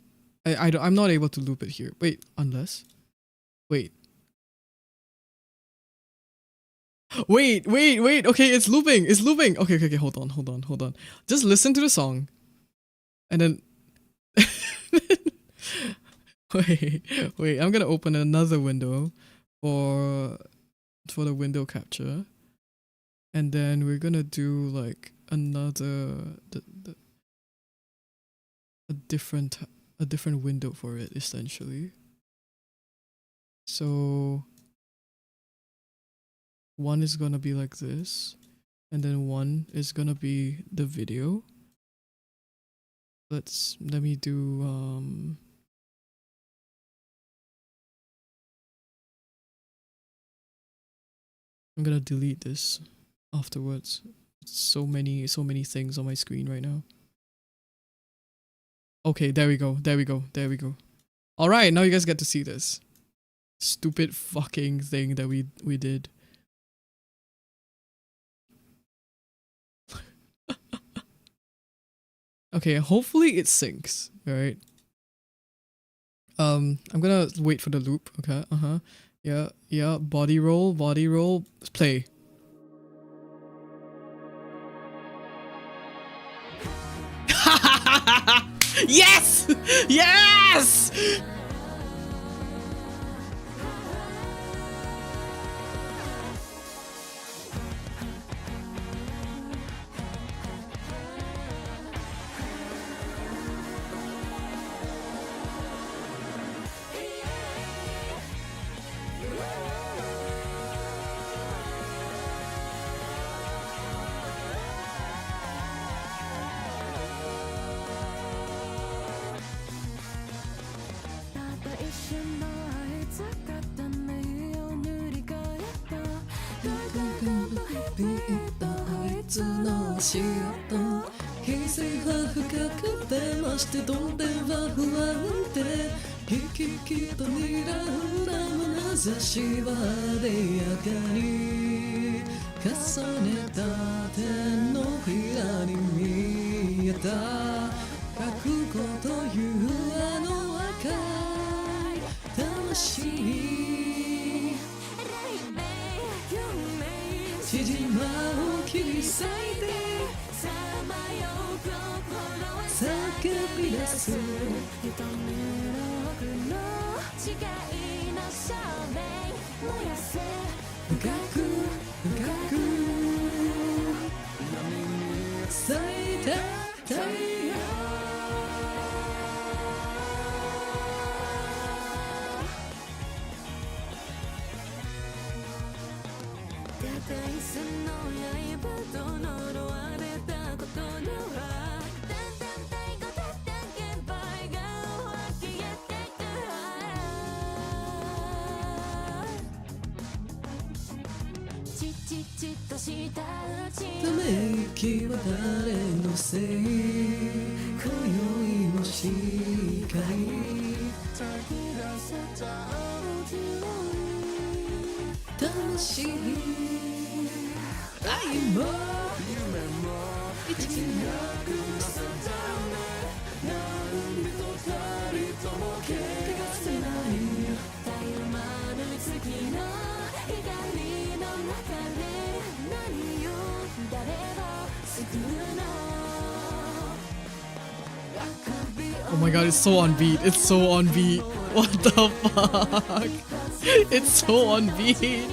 A: I'm not able to loop it here. Wait, unless... Wait, okay, it's looping. Okay, hold on. Just listen to the song. And then... wait, I'm gonna open another window for the window capture. And then we're gonna do like another a different window for it essentially. So one is gonna be like this, and then one is gonna be the video. Let me do I'm gonna delete this afterwards. So many things on my screen right now. Okay, there we go. All right, now you guys get to see this stupid fucking thing that we did. Okay, hopefully it syncs, right? I'm gonna wait for the loop. Okay, yeah, body roll, play. Yes! Yes! た覚悟というあの赤い魂に縮まを切り裂いて叫び出す深く深く咲いた太陽ため息は誰のせい今宵も視界魂愛も夢も一日なく定め何とたりとも怪我せないたゆまぬ月の光の中で何を誰を救うの Oh my god, it's so on beat. It's so on beat. What the fuck? It's so on beat.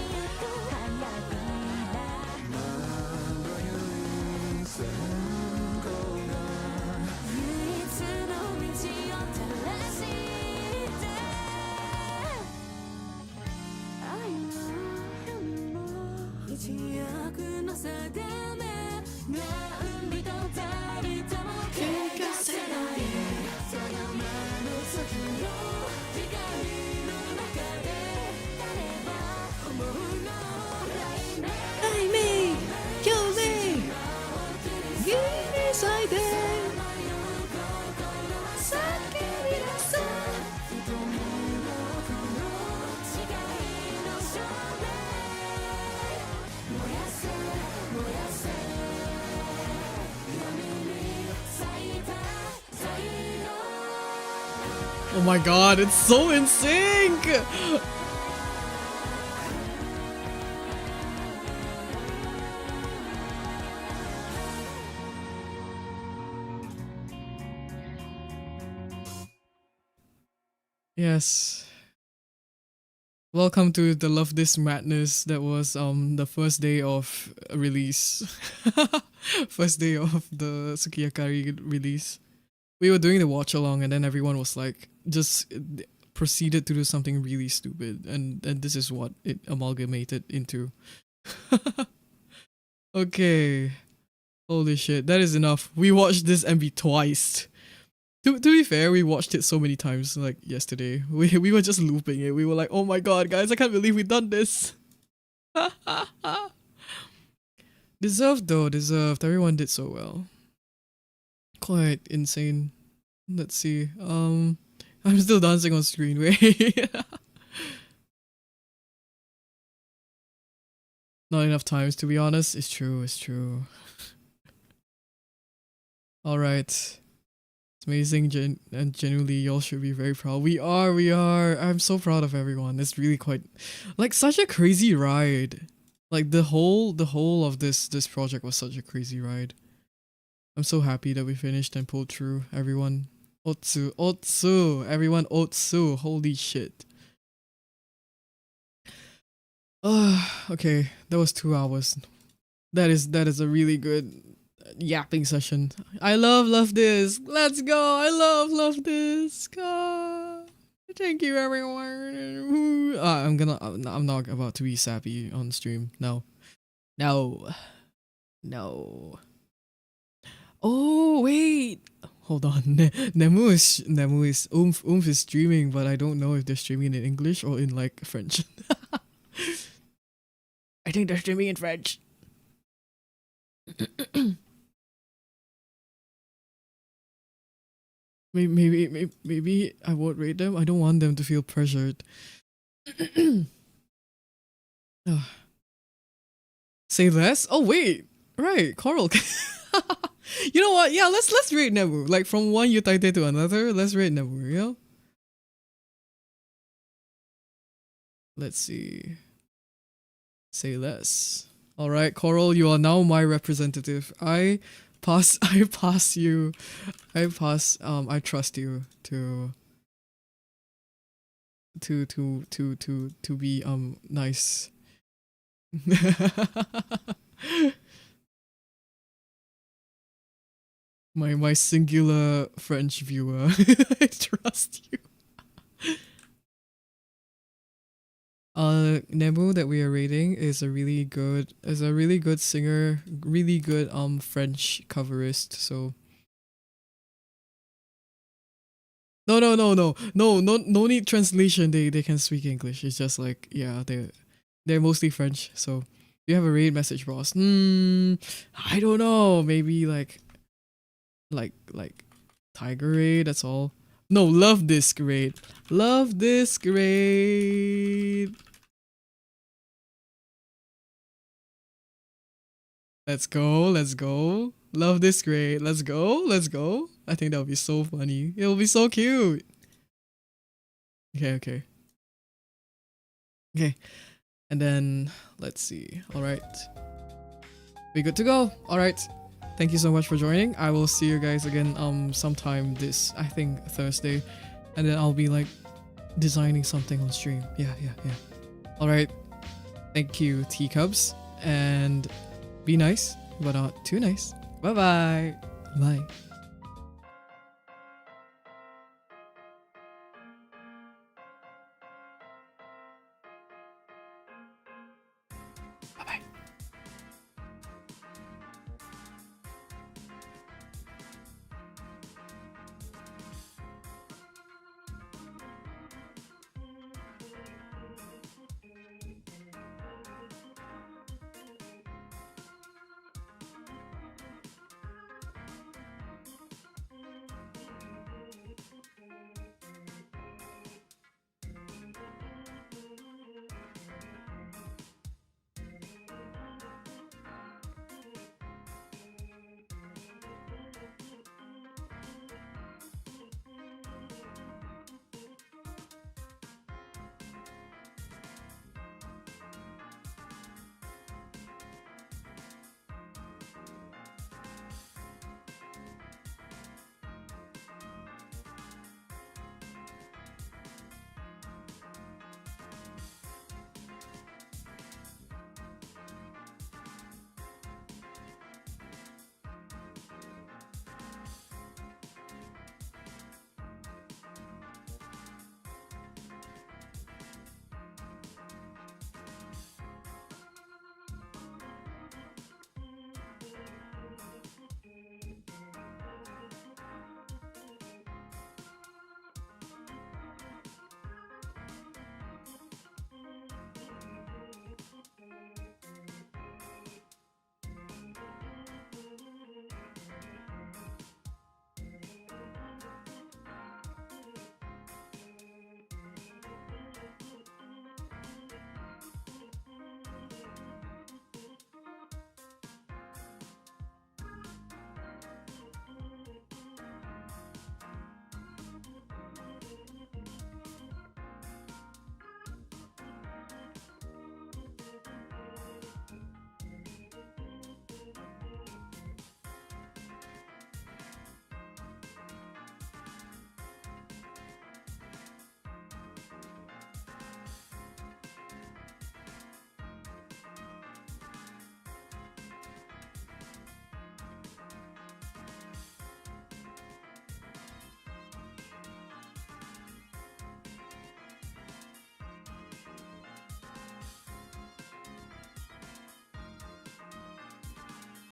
A: Oh my god, it's so in sync! Yes. Welcome to the Love This Madness that was the first day of release. First day of the Sukiyakari release. We were doing the watch along and then everyone was like just proceeded to do something really stupid and this is what it amalgamated into. Okay. Holy shit, that is enough. We watched this MV twice. To be fair, we watched it so many times like yesterday. We were just looping it. We were like, oh my god, guys, I can't believe we done this. Deserved though, deserved. Everyone did so well. Quite insane. Let's see. I'm still dancing on screen. Wait. Not enough times to be honest. It's true, it's true. Alright. It's amazing and genuinely y'all should be very proud. We are. I'm so proud of everyone. It's really quite like such a crazy ride. Like the whole of this project was such a crazy ride. I'm so happy that we finished and pulled through, everyone. Otsu, everyone, Otsu, holy shit. Okay, that was 2 hours. That is a really good yapping session. I love this. Let's go. I love this. Thank you, everyone. I'm not about to be sappy on stream. No. Oh wait, hold on. Nemu is Oomph is streaming, but I don't know if they're streaming in English or in like French. I think they're streaming in French. Maybe I won't rate them. I don't want them to feel pressured. Say less? Oh wait, right, Coral. You know what? Yeah, let's rate Nemu. Like from one Yutaite to another, let's rate Nemu, you know? Let's see. Say less. Alright, Coral, you are now my representative. I pass I pass you. I trust you to be nice. my singular French viewer. I trust you. Nemu that we are rating is a really good singer, really good French coverist. So no need translation. They can speak English. It's just like yeah, they're mostly French. So you have a raid message, boss. I don't know. Maybe like Tiger Raid. That's all. No, love disc raid. Love disc raid. Let's go. Let's go. Love this raid. Let's go. Let's go. I think that would be so funny. It'll be so cute. Okay. And then let's see. All right. We good to go. All right. Thank you so much for joining. I will see you guys again sometime this, I think, Thursday. And then I'll be like designing something on stream. Yeah. All right. Thank you, teacups. And be nice, but not too nice. Bye-bye. Bye.